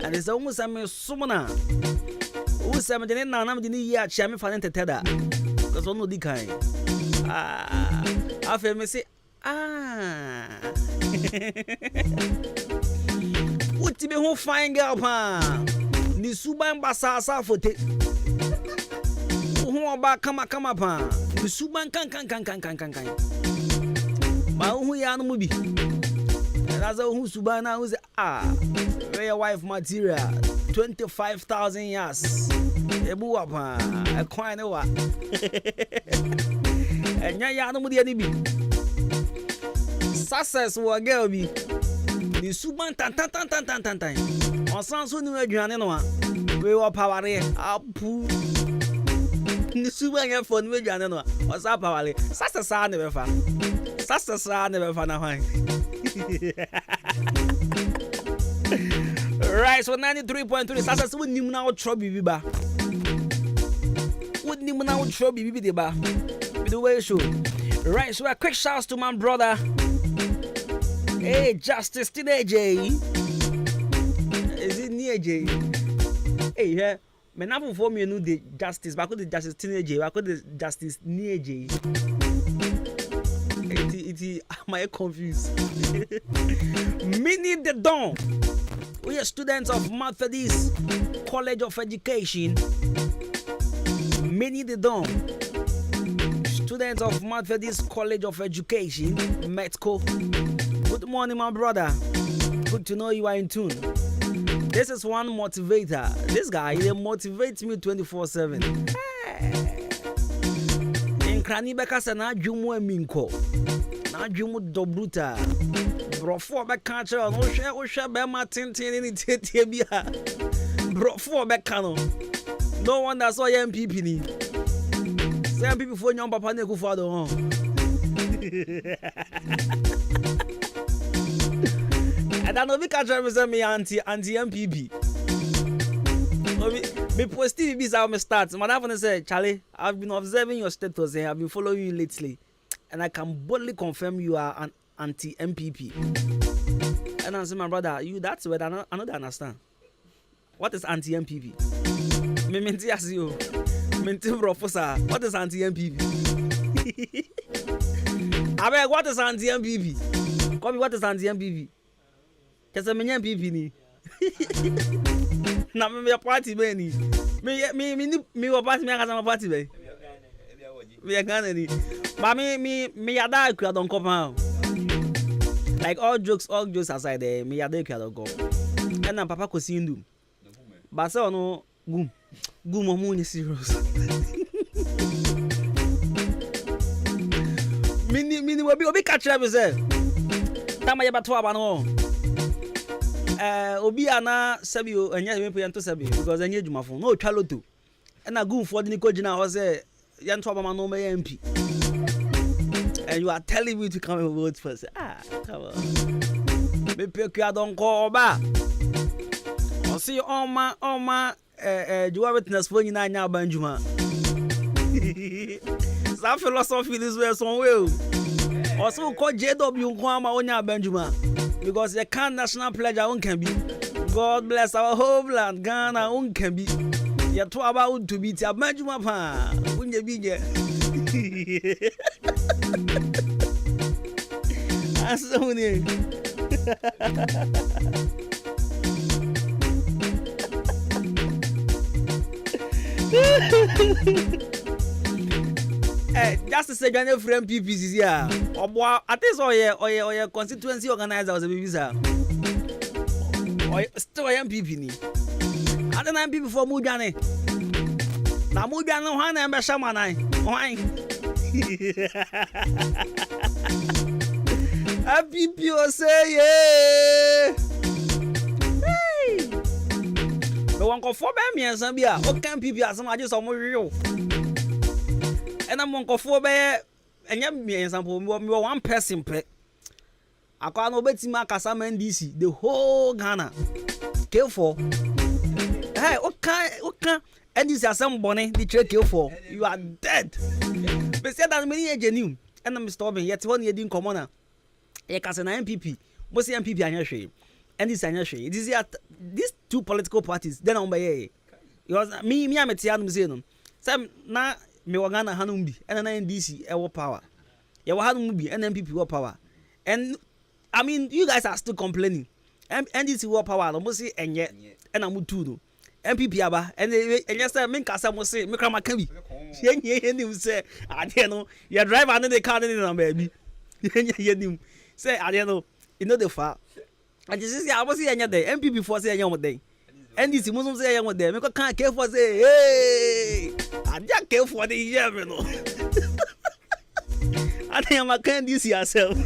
And it's almost a summoner. Who 17 now, I'm the year, Chammy for tether. Because one of the kind. I feel me say, what to be who fine girl, pa? Ni suban basa for te. Who about come up, pa? Ni suban can. Ma who ya no mubi. That's who subana who's real wife material 25,000 years. Ebu apa a coin wa. And ya no mudi ani bi. Success will girl be. The suban tan. On sans who knew a journey no one. We were power up. The suban for new journey no one. What's up, power? Success are never found. Success are never found. Right, so 93.3 success would nim now trouble biba. Would nim now trouble bibi ba. With the way show. Right, so a quick shout to my brother. Hey, Justice today, is it near J? Hey, yeah. Me na for me no the Justice, but could the Justice teenage, but could the Justice near J. It am I confused? Mini the Dawn. We are students of Methodist College of Education. Mini the Dawn. Students of Methodist College of Education, Metco. Good morning, my brother. Good to know you are in tune. This is one motivator. This guy, he motivates me 24/7. In Kranibeka sana jumu eminko. Na jumu dobruta. Brofo beka cha no hwe be ma tenten ni tetie bia. Brofo beka no. No wonder so MPP ni. Say MPP fo nyom papa na ekufo do ho. And I know we catch me anti MPP. Me post TV how me start. My dad say, Charlie, I've been observing your status and I've been following you lately, and I can boldly confirm you are an anti MPP. And I say, my brother, you that's what I don't understand. What is anti MPP? Me menti as you, menti professor. What is anti MPP? I beg, what is anti MPP? Come, what is anti MPP? Because I'm an MPP ni. Na me party be ni. Me party me aka party be. Me Ghana ni. But me yada akura don come. Like all jokes aside there, me yada akura don come. And na papa ko sindu. But say no gum mo ni serious. Mini obi catch me say. Tama ya batwa ba no. Obi ana sabio anya me pay to sabi because anya dwumafo no twa loto na gun for the niko gina ho say yanto abama no me MP, and you are telling me to come and vote for say come on me pay kwa don ko oba o see oma juwa witness for nyina anya banjuma sa philosophy this way somewhere o so ko JW nko ama onya banjuma. Because the can national pledge our own can be. God bless our homeland, Ghana own can be. You're too about to be a Benjamin Pa. Wouldn't you be there? That's so near. Just to say, Johnny friend PPC here. Or at least or constituency organizer was a visa. Or still MPP ni. I don't know people for Mujane. Now Mujane no one and Bashamanai. Why? Happy people say yeah. Hey. But one for me and Zambia. What can people as much as some real? And I'm one for me and me and some one person play. I can't obey Makasam and DC, the whole Ghana. Kill for. Hey, okay. And this is some bonnet, the trick kill for. You are dead. But said that many age new. And I'm stopping yet 1 year in commoner. A cousin MPP. What's the MPP on your shame? And this on your shame. It is these two political parties, then on by a. It was me, I'm a Tian Museum. Some na me wagana Hanumbi, and an NDC, our power. You will have Mubi and MPP power. And I mean, you guys are still complaining. NDC war power, almost say, and yet, and I'm too. MPP aba and yes I mean kasa mo say me krama ka bi ye nim say ade no your driver no dey car no number bi ye nim say ade no you know the far and you see I was say anya dey MPP for say anya mo dey NDC mo say anya mo dey me ko kan ke for say hey ade ke for dey hear me no ade am kan NDC yourself.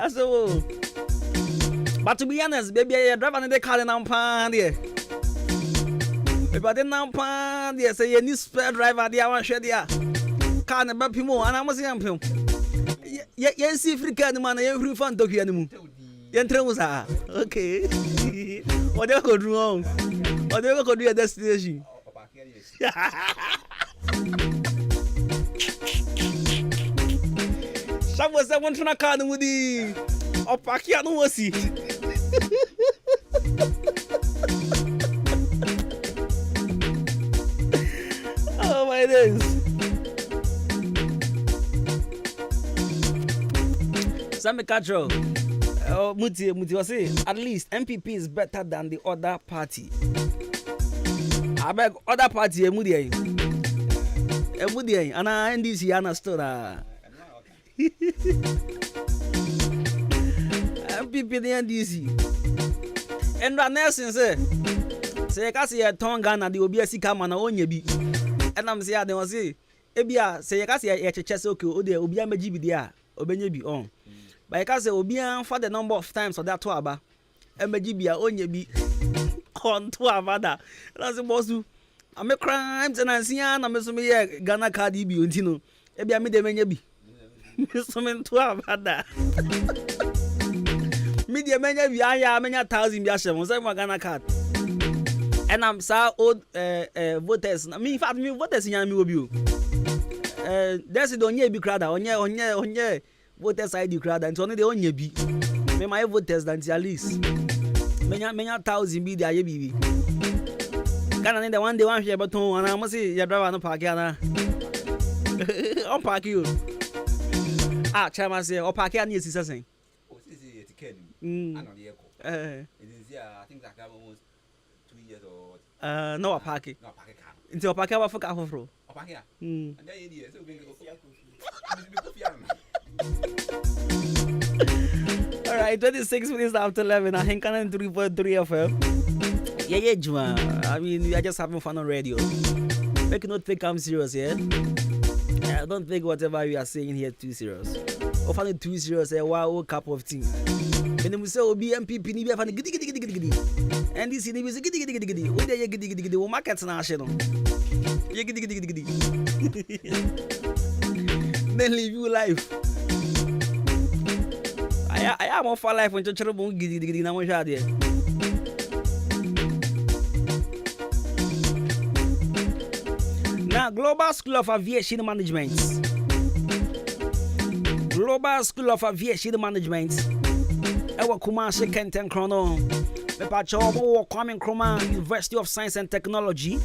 So, but to be honest, baby, you're driving in the car and I'm pan there. But then I'm pan there, say you need spare driver there, I want to share there. Can't about people, and I must say, I'm yes, if you can, man, every fun to hear them. Okay. Whatever could do wrong, whatever could do a destination. Someone trying to call with the Opakia no see. Oh my days. Sammy Katro. Oh, Muti was say at least MPP is better than the other party. I beg other party Emudi. And I NDC understood. MPP the NDC. And the Nelson say kasi ya tonga na the obiasi kama na onye bi. And I'm say they was say ebia say kasi ya cheche say okay o de obia meji bi dia obenye bi on. But kasi obia for the number of times so that to aba emeji bi a onye bi on to aba da. And say bosu am crimes and ansia na me so me Ghana card bi ontino ebia me de menye bi. Something to about that. Media many many 1,000 biasham, say Ghana card. And I'm so old voters. I mean, in fact, me voters in Yami will be. There's the only be crowd, onye voters ID crowd, and only the only be. Me my voters than at least. Many 1,000 be there, baby. Ghana need the one day one share button, and I must say, your driver no park yana. On park you. Ah, chairman say, or park here near Sisson. Oh, this is a ticket. I think that I'm almost 2 years old. No, a park. No, park car. Into a park for Cafro. A park here. And then you so we go. All right, 26 minutes after 11. Ahenkan 3.3 FM. Yeah, Juma. I mean, we are just having fun on radio. Make not think I'm serious, yeah? I don't think whatever we are saying here too serious. Or find too serious, a wow cup of tea. And then we say, be MPP, ni be fan giddy. And this is giddy. What are you giddy? What markets national? You giddy. Then live your life. I am on for life when you're trouble giddy. Now, what are there? Now, Global School of Aviation Management. Global School of Aviation Management. Ewa Kumasi Kenten Chrono. Mepacho Omo Kwame Nkrumah University of Science and Technology.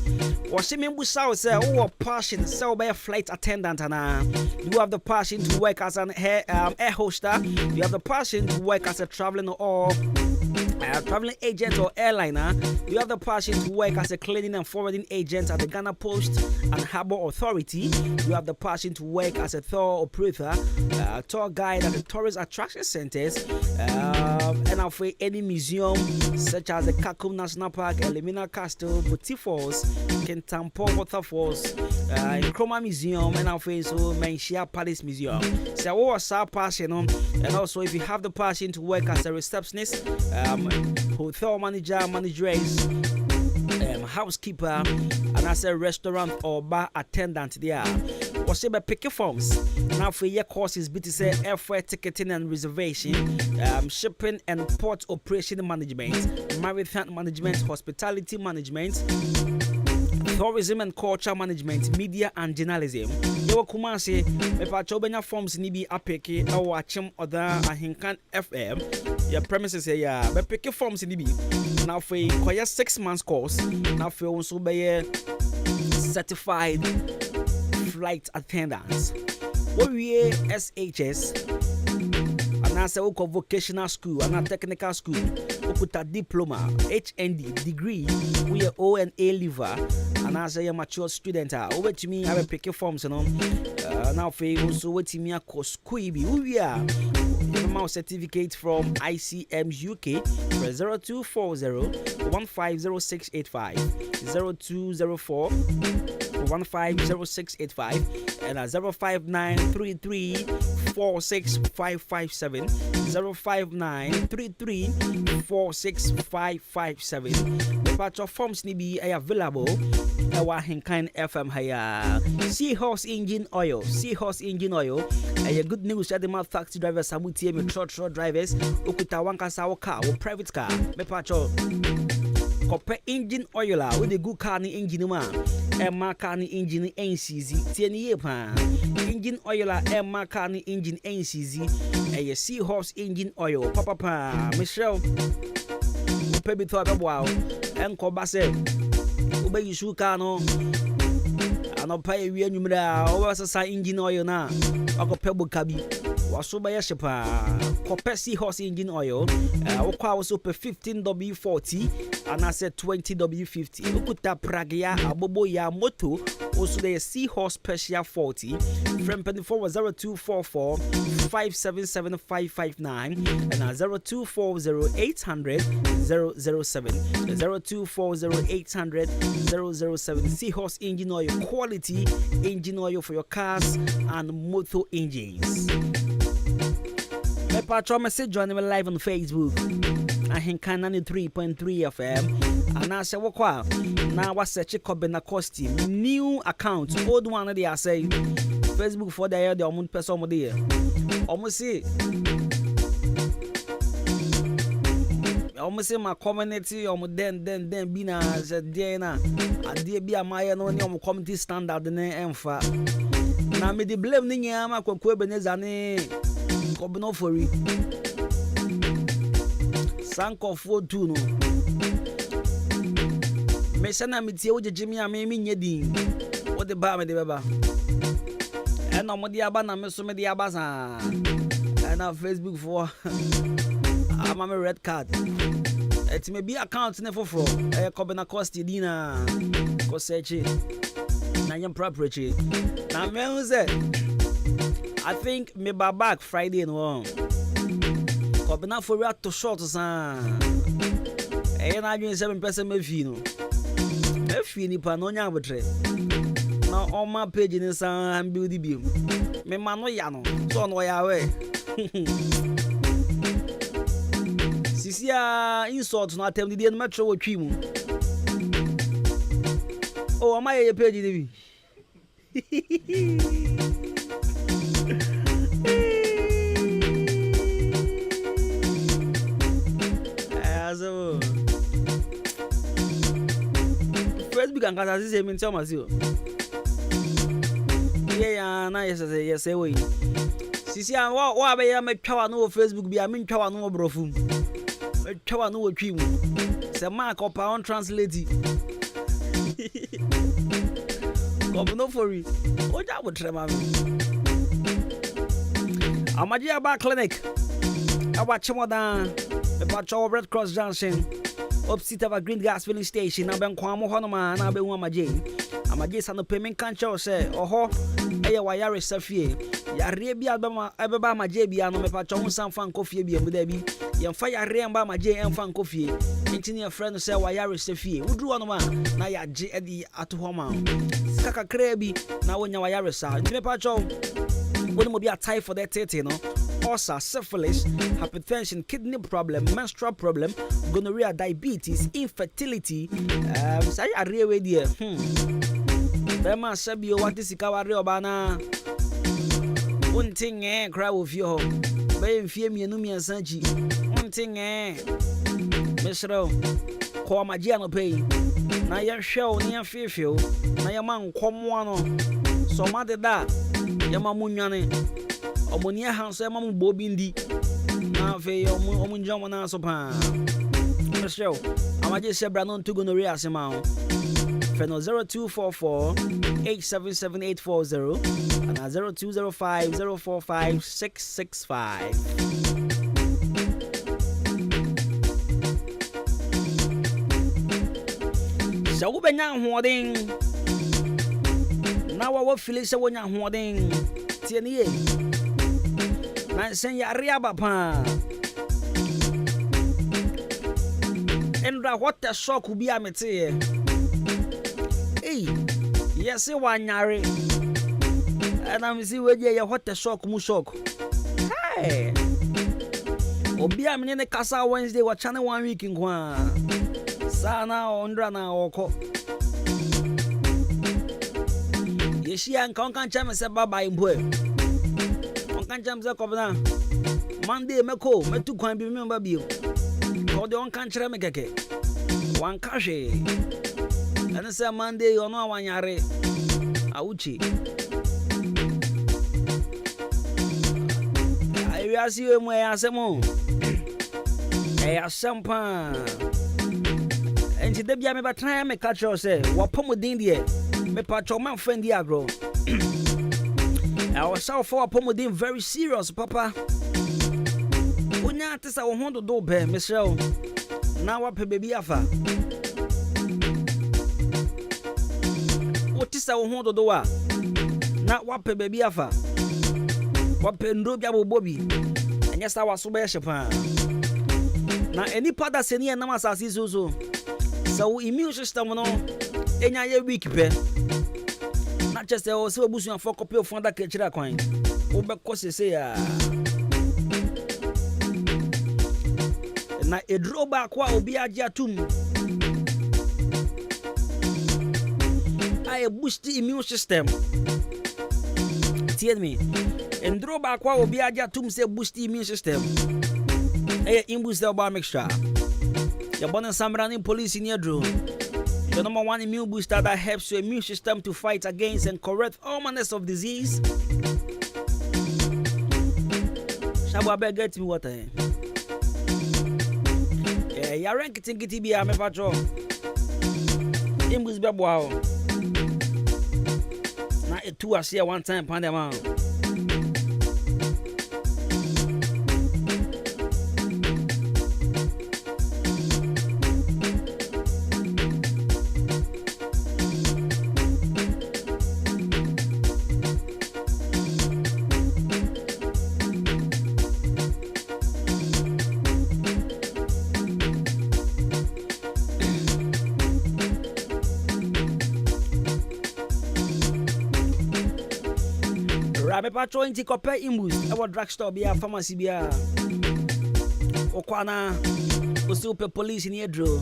Washimi Busa say who passion so be a flight attendant and you have the passion to work as an air hoster. You have the passion to work as a traveling or traveling agent or airliner, you have the passion to work as a cleaning and forwarding agent at the Ghana Post and Harbour Authority. You have the passion to work as a tour operator, tour guide at the tourist attraction centers, and for any museum such as the Kakum National Park, Elimina Castle, Boti Falls, Kentampo Waterfalls, Nkrumah Museum, and also Menchia Palace Museum. So what was our passion on? And also if you have the passion to work as a receptionist, hotel manager, manageress, housekeeper, and as a restaurant or bar attendant there. Was able pick your forms. Now for your courses, BTC air freight ticketing and reservation, shipping and port operation management, maritime management, hospitality management, tourism and culture management, media and journalism. Yo Kumasi, me pachobenya forms ni bi apeke or watching other Ahenkan FM. Your premises here, but pick your forms in the B. Now for a 6 months course, now for also be certified flight attendants. What we SHS, and as a vocational school, and a technical school, we put a diploma, HND degree, we are O and A liver, and as a mature student, over to me, I will pick your forms, and now for also what me a course, we are. Certificate from ICM UK for 0240-150685, 0204-150685, and 05933-46557, 05933-46557. The patch of forms ni be available. Ahenkan FM haya. Seahorse engine oil. A good news at the mouth taxi drivers, Samuti, me truck drivers, Okuta Wankasa car or private car. Me pacho. Copper engine oil with the good car ni engine man. Emma carni engine NCZ. Tieni pa. Engine oil Emma carni engine NCZ. A seahorse engine oil. Papa Michelle. Upebi to wow. Enko base. Ube yishu kano anopa ewie nwumra o sasa engine oil na akopebo kabi waso ba yeshepa kopesi horse engine oil okwa also per 15W40 and I said 20W50 ukuta pragya abobo ya moto also the Seahorse Special 40 from 0244 577 and 0240 007 0240 007 Seahorse engine oil, quality engine oil for your cars and motor engines. My patron message joining me live on Facebook. Ahenkan 93.3 FM. And I say, "Wakwa now I search Kobena costume new account old one they are say Facebook for the year the amount person mo there. Almost say my community then be na said there na ade bi amaye no ne community standard ne emfa na me the blame ni nyama kwakwa Ebeneza ne Kobena fori sanko for two no me sana me tie ojeje me ame me nyedin what the ba me de baba and no mo dia ba na me so me dia ba sa and na Facebook for I'm a red card. It may be account never for a Kobena Costi Dina Cosechi Nayam property. Now, I think me back Friday and one Kobena for rat to short and I doing 7% Mefino. Mefini Panonia would trade. Now, on my page in the sun and beauty beam. Me mano yano, so no way. Sisia insult no attempt the metro with you. Oh, am I a page? Facebook and Casa is a tell myself. Yeah, nice as a yes, away. Sisia, what I am a cow no Facebook be a min cow no brofum. A cow no dream. Say mark up on translate. Come no for it. What that would tremor me. Amadia Bar Clinic. I watch more than About your Red Cross Junction. Opposite of a green gas filling station. I've been Kwamo Honoma and I've been Wamaji. Amaji Sano payment can't say, oh, Aya Wayari Safie. Yarebi Alabama, Ababa Majebi, and Mepacho, some fan coffee, and with Debbie. Yan fire Ramba Maje and fan coffee. Engineer friend say Wayari Safie. Who drew on man? Naya J. Eddie at home. Kaka Krebi, now when Wayari sa. Mepacho, when will be a tie for that tete, no? Ulcer, syphilis, hypertension, kidney problem, menstrual problem, gonorrhea, diabetes, infertility. Say a real idea. Bema Sabio, what is Ikawari Obana? One thing, cry with you. Bay fear me, Numia Sanji. One thing, Mr. Call my Giano pay. Now your show near Fearfield. Now your man come one. So, mother that, Yamamunyane. Omonia house mamu bobindi na fe omunjamo na so pa show amaje sebra non to gonorrhea asema feno 0244 877840 and 0205 045 665. So benya hoden na wa feel say wonya hoden tie ne na sen ya riaba pa endra what the shock bi amete yes wanyare and I'm see we ya what the shock mu shock hey obi amene ne kasa Wednesday wa channel 1 week nkwa sana ondra na oko yeshi anka kan chama se baba imbo Jam Zakobna Monday Meko, Metu can be remember Bill. Call the on country Mekeke. One cashe. And it's a Monday or no one yare. Auchi. I will see you where I am. I some pan. And today, I may try me catch yourself. What Pomodin dear? Me patch my friend Diagro. I was so for Pomodin very serious, Papa. Unya tisa wohondo do be, Michelle. Now what baby afa. What tisa wohondo do wa? Na what baby afa. What pendo bia bobi. And yes, I was so be shepa. Na any part that seni na masasi so. So immune system no enya ye weak pe. Not just a also bush and for copy of Fonda Ketchera coin. Obekose say na a drawback wa obi aja tum. I boost the immune system. Tell me. And drawback wa obi aja tum say boost the immune system. Imbus the bar mixture. Your bonus Samrani police in your drone. The number one immune booster that helps your immune system to fight against and correct all manners of disease. Shabu get me water. Yeah, you rank it in Kitibia, me patrol. Imbus Babuao. Now, a 2 I see one time, Pandama. Me patrol inti kope imbus ewo drugstore bia pharmacy bia okwana osi pe police ni edro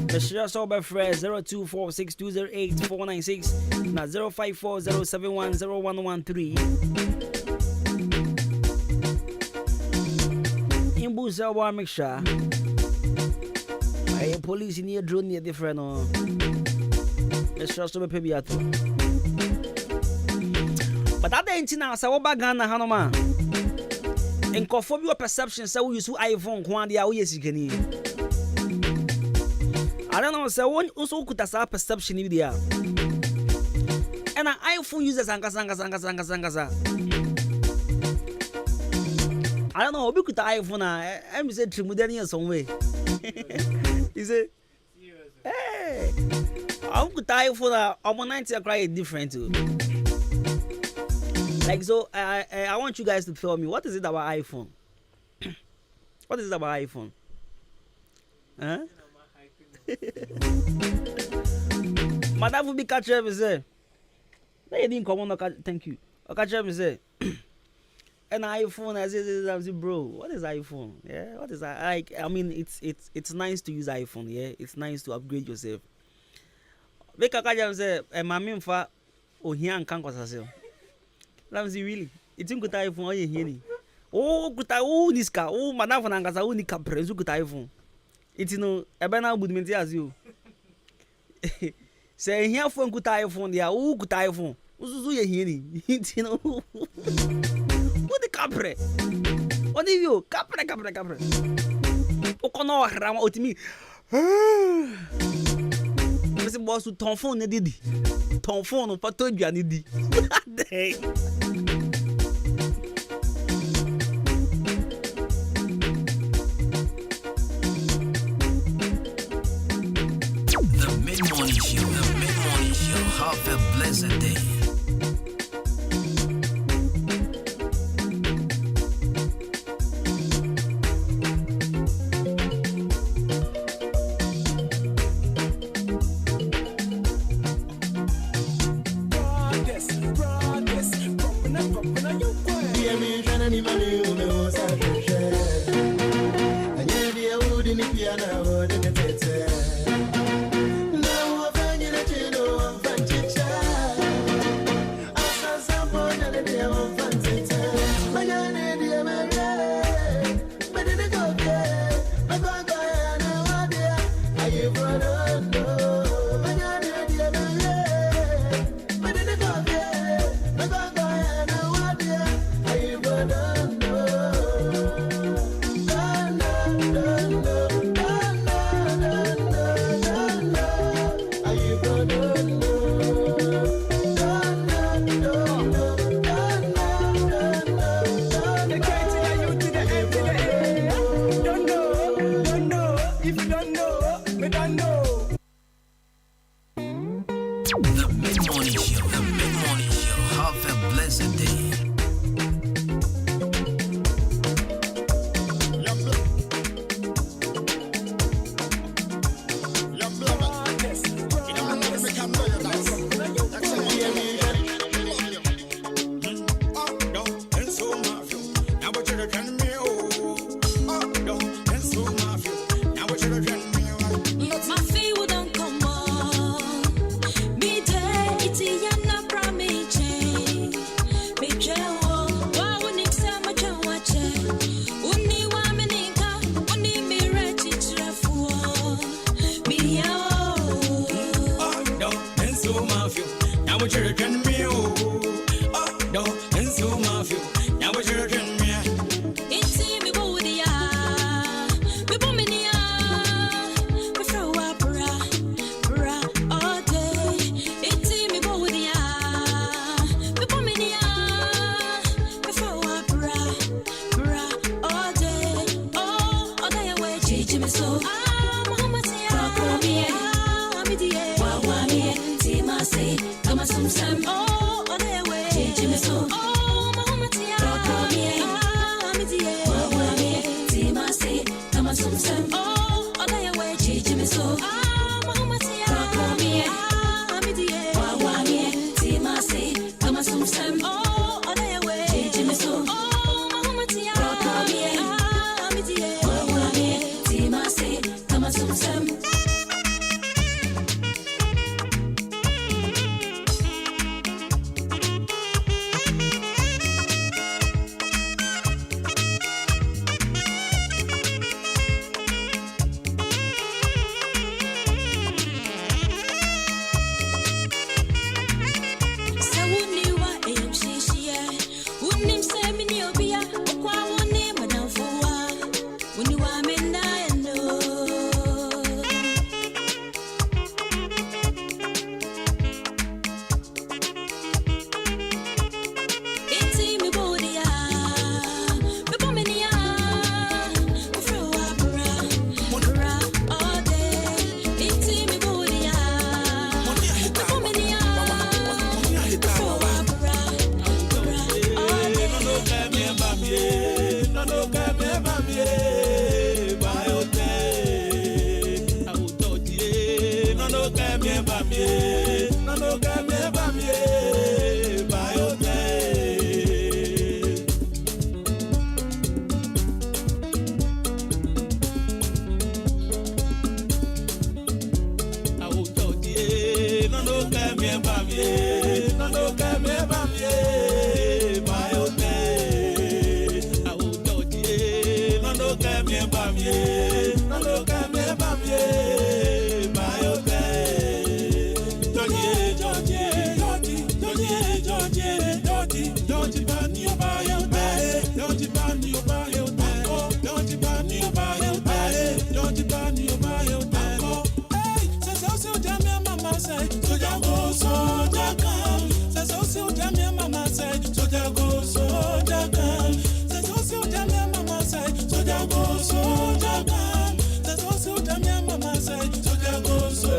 the share so be free 0246208496 na 0540710113 imbus ewo make sure ay police ni edro ni different no the share so be bia to. But that ain't now, so what Ghana Hanoma? And conform your perception, so we use iPhone, Quandia, or yes, you can eat. I don't know, so one also could have perception in there. And an iPhone uses Sanga. I don't know. Obi kuta iPhone I'm say trimudani some way. He say, hey, I'm kuta iPhone I'm 90 cry different too. Like so, I want you guys to tell me what is it about iPhone? What is it about iPhone? Huh? Madam will be catching me say. They didn't come on. Thank you. I catch me say. An iPhone, I say, bro, what is iPhone? Yeah, what is that? Like, I mean, it's nice to use iPhone. Yeah, it's nice to upgrade yourself. Make a catch say, my main for Ahenkan was let me really. It's in good iPhone. Oh, you hear? Oh, good. Oh, this car. Oh, madam for Nangasa. Oh, nika presu good iPhone. It's no. Ebena would mean as you. Say here phone good iPhone. Yeah, oh, good iPhone. Uzuzu you hear? It's no. What the capre? What do you? Capre. Okono rama otimi. Esse boss o ton phone didi. Ton phone pas to duane di. The Mid-Morning Show. Have a blessed day.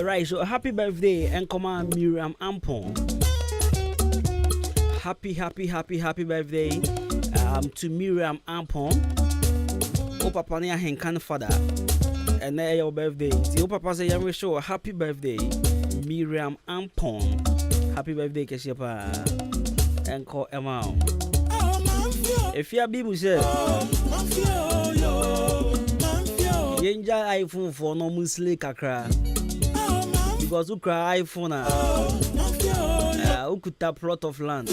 Right, so happy birthday and come on Miriam Ampon. Happy birthday to Miriam Ampon. Oh papa ne Ahenkan father. And then your birthday. See, oh papa say you show happy birthday Miriam Ampon. Happy birthday Keshepa. And call Emma. If you are Bibu say Yenja iPhone for no musli kakra. Because who cry iPhone who could tap plot of land.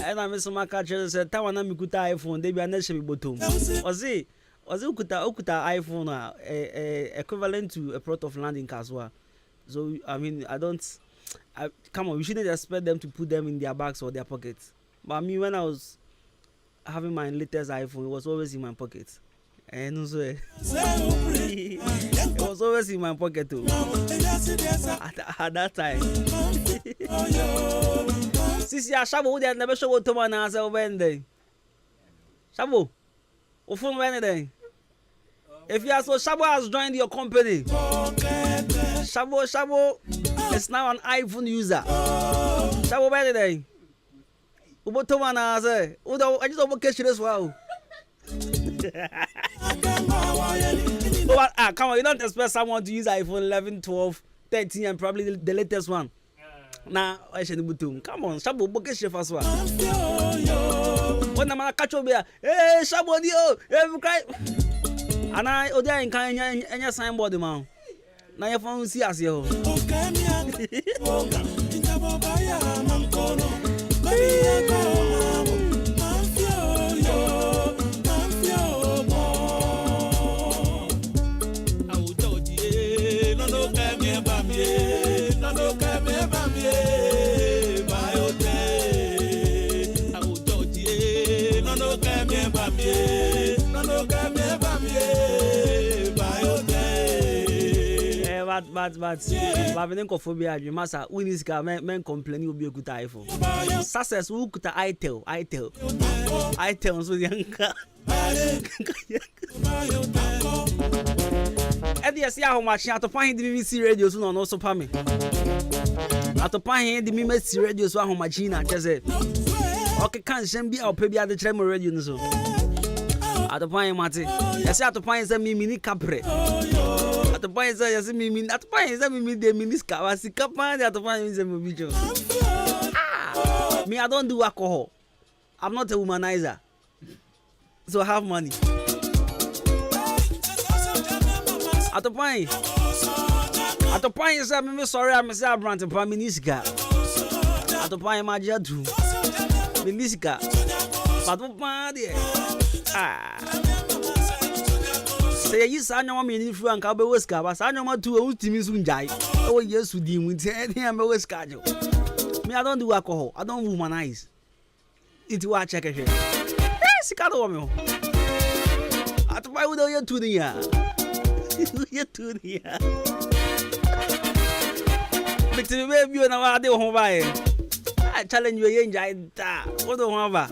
And I miss my catcher said Tawana Mikuta iPhone, they be a nation bottom. Was it Ukuta iPhone equivalent to a plot of land in Kaswa? So I mean come on, we shouldn't expect them to put them in their bags or their pockets. But I mean when I was having my latest iPhone, it was always in my pocket. And also, it was always in my pocket too. At that time. Sisi Shabo, they never show to my answer when they. Shabo, phone when if you are so Shabo has joined your company. Shabo is now an iPhone user. Shabo when they. Ubo to my answer. I just overcast you as well. Come on, you don't expect someone to use iPhone 11, 12, 13 and probably the latest one. Nah, I should do. Come on, Shabo book chef as well. When I'm catch over here, hey, Shabo, yo, cry. And I, Odia, and kind any signboard, man. Now your phone see us, yo. But phobia, you must have when this guy men complaining will be a good iPhone. Success who could I tell so young. And yes, yeah, how much to find the BBC radio soon on also Pami. At the pine the BBC radio so how much in just it. Okay, can't be our baby at the Tremor radio so. At the pine, Marty. Yes, at the pine send me mini capre. At the point say me mean at the point say me the miniska was kapan at the point say me video. Me I don't do alcohol. I'm not a womanizer. So I have money. At the point say me sorry I say brand pa miniska. At the point my jadu. Miniska. But what man there? Say you say no me ni fu anka be weska ba say no ma tu o timi su njai o yesu di mu ti e dey am weska jo me I don't do alcohol I don't womanize it wa check it sika do me atba wo do ye tu ni ya ye tu ni ya bitti be bi na wa de ho ba e I challenge you ye njai ta wo do ho ba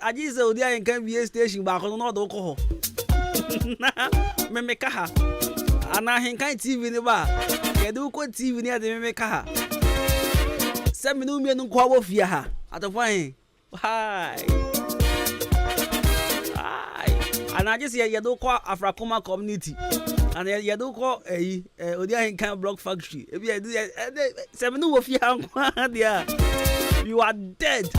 I just said I can be a station back on not alcohol. Memekaha. And I can't TV in the bar. I do quite TV near the Memekaha. 7 million quavo fear at the fine. Hi. And I just hear you do call Afrakoma community. And you do call a Ahenkan block factory. If you do 7 of you are dead.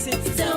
Still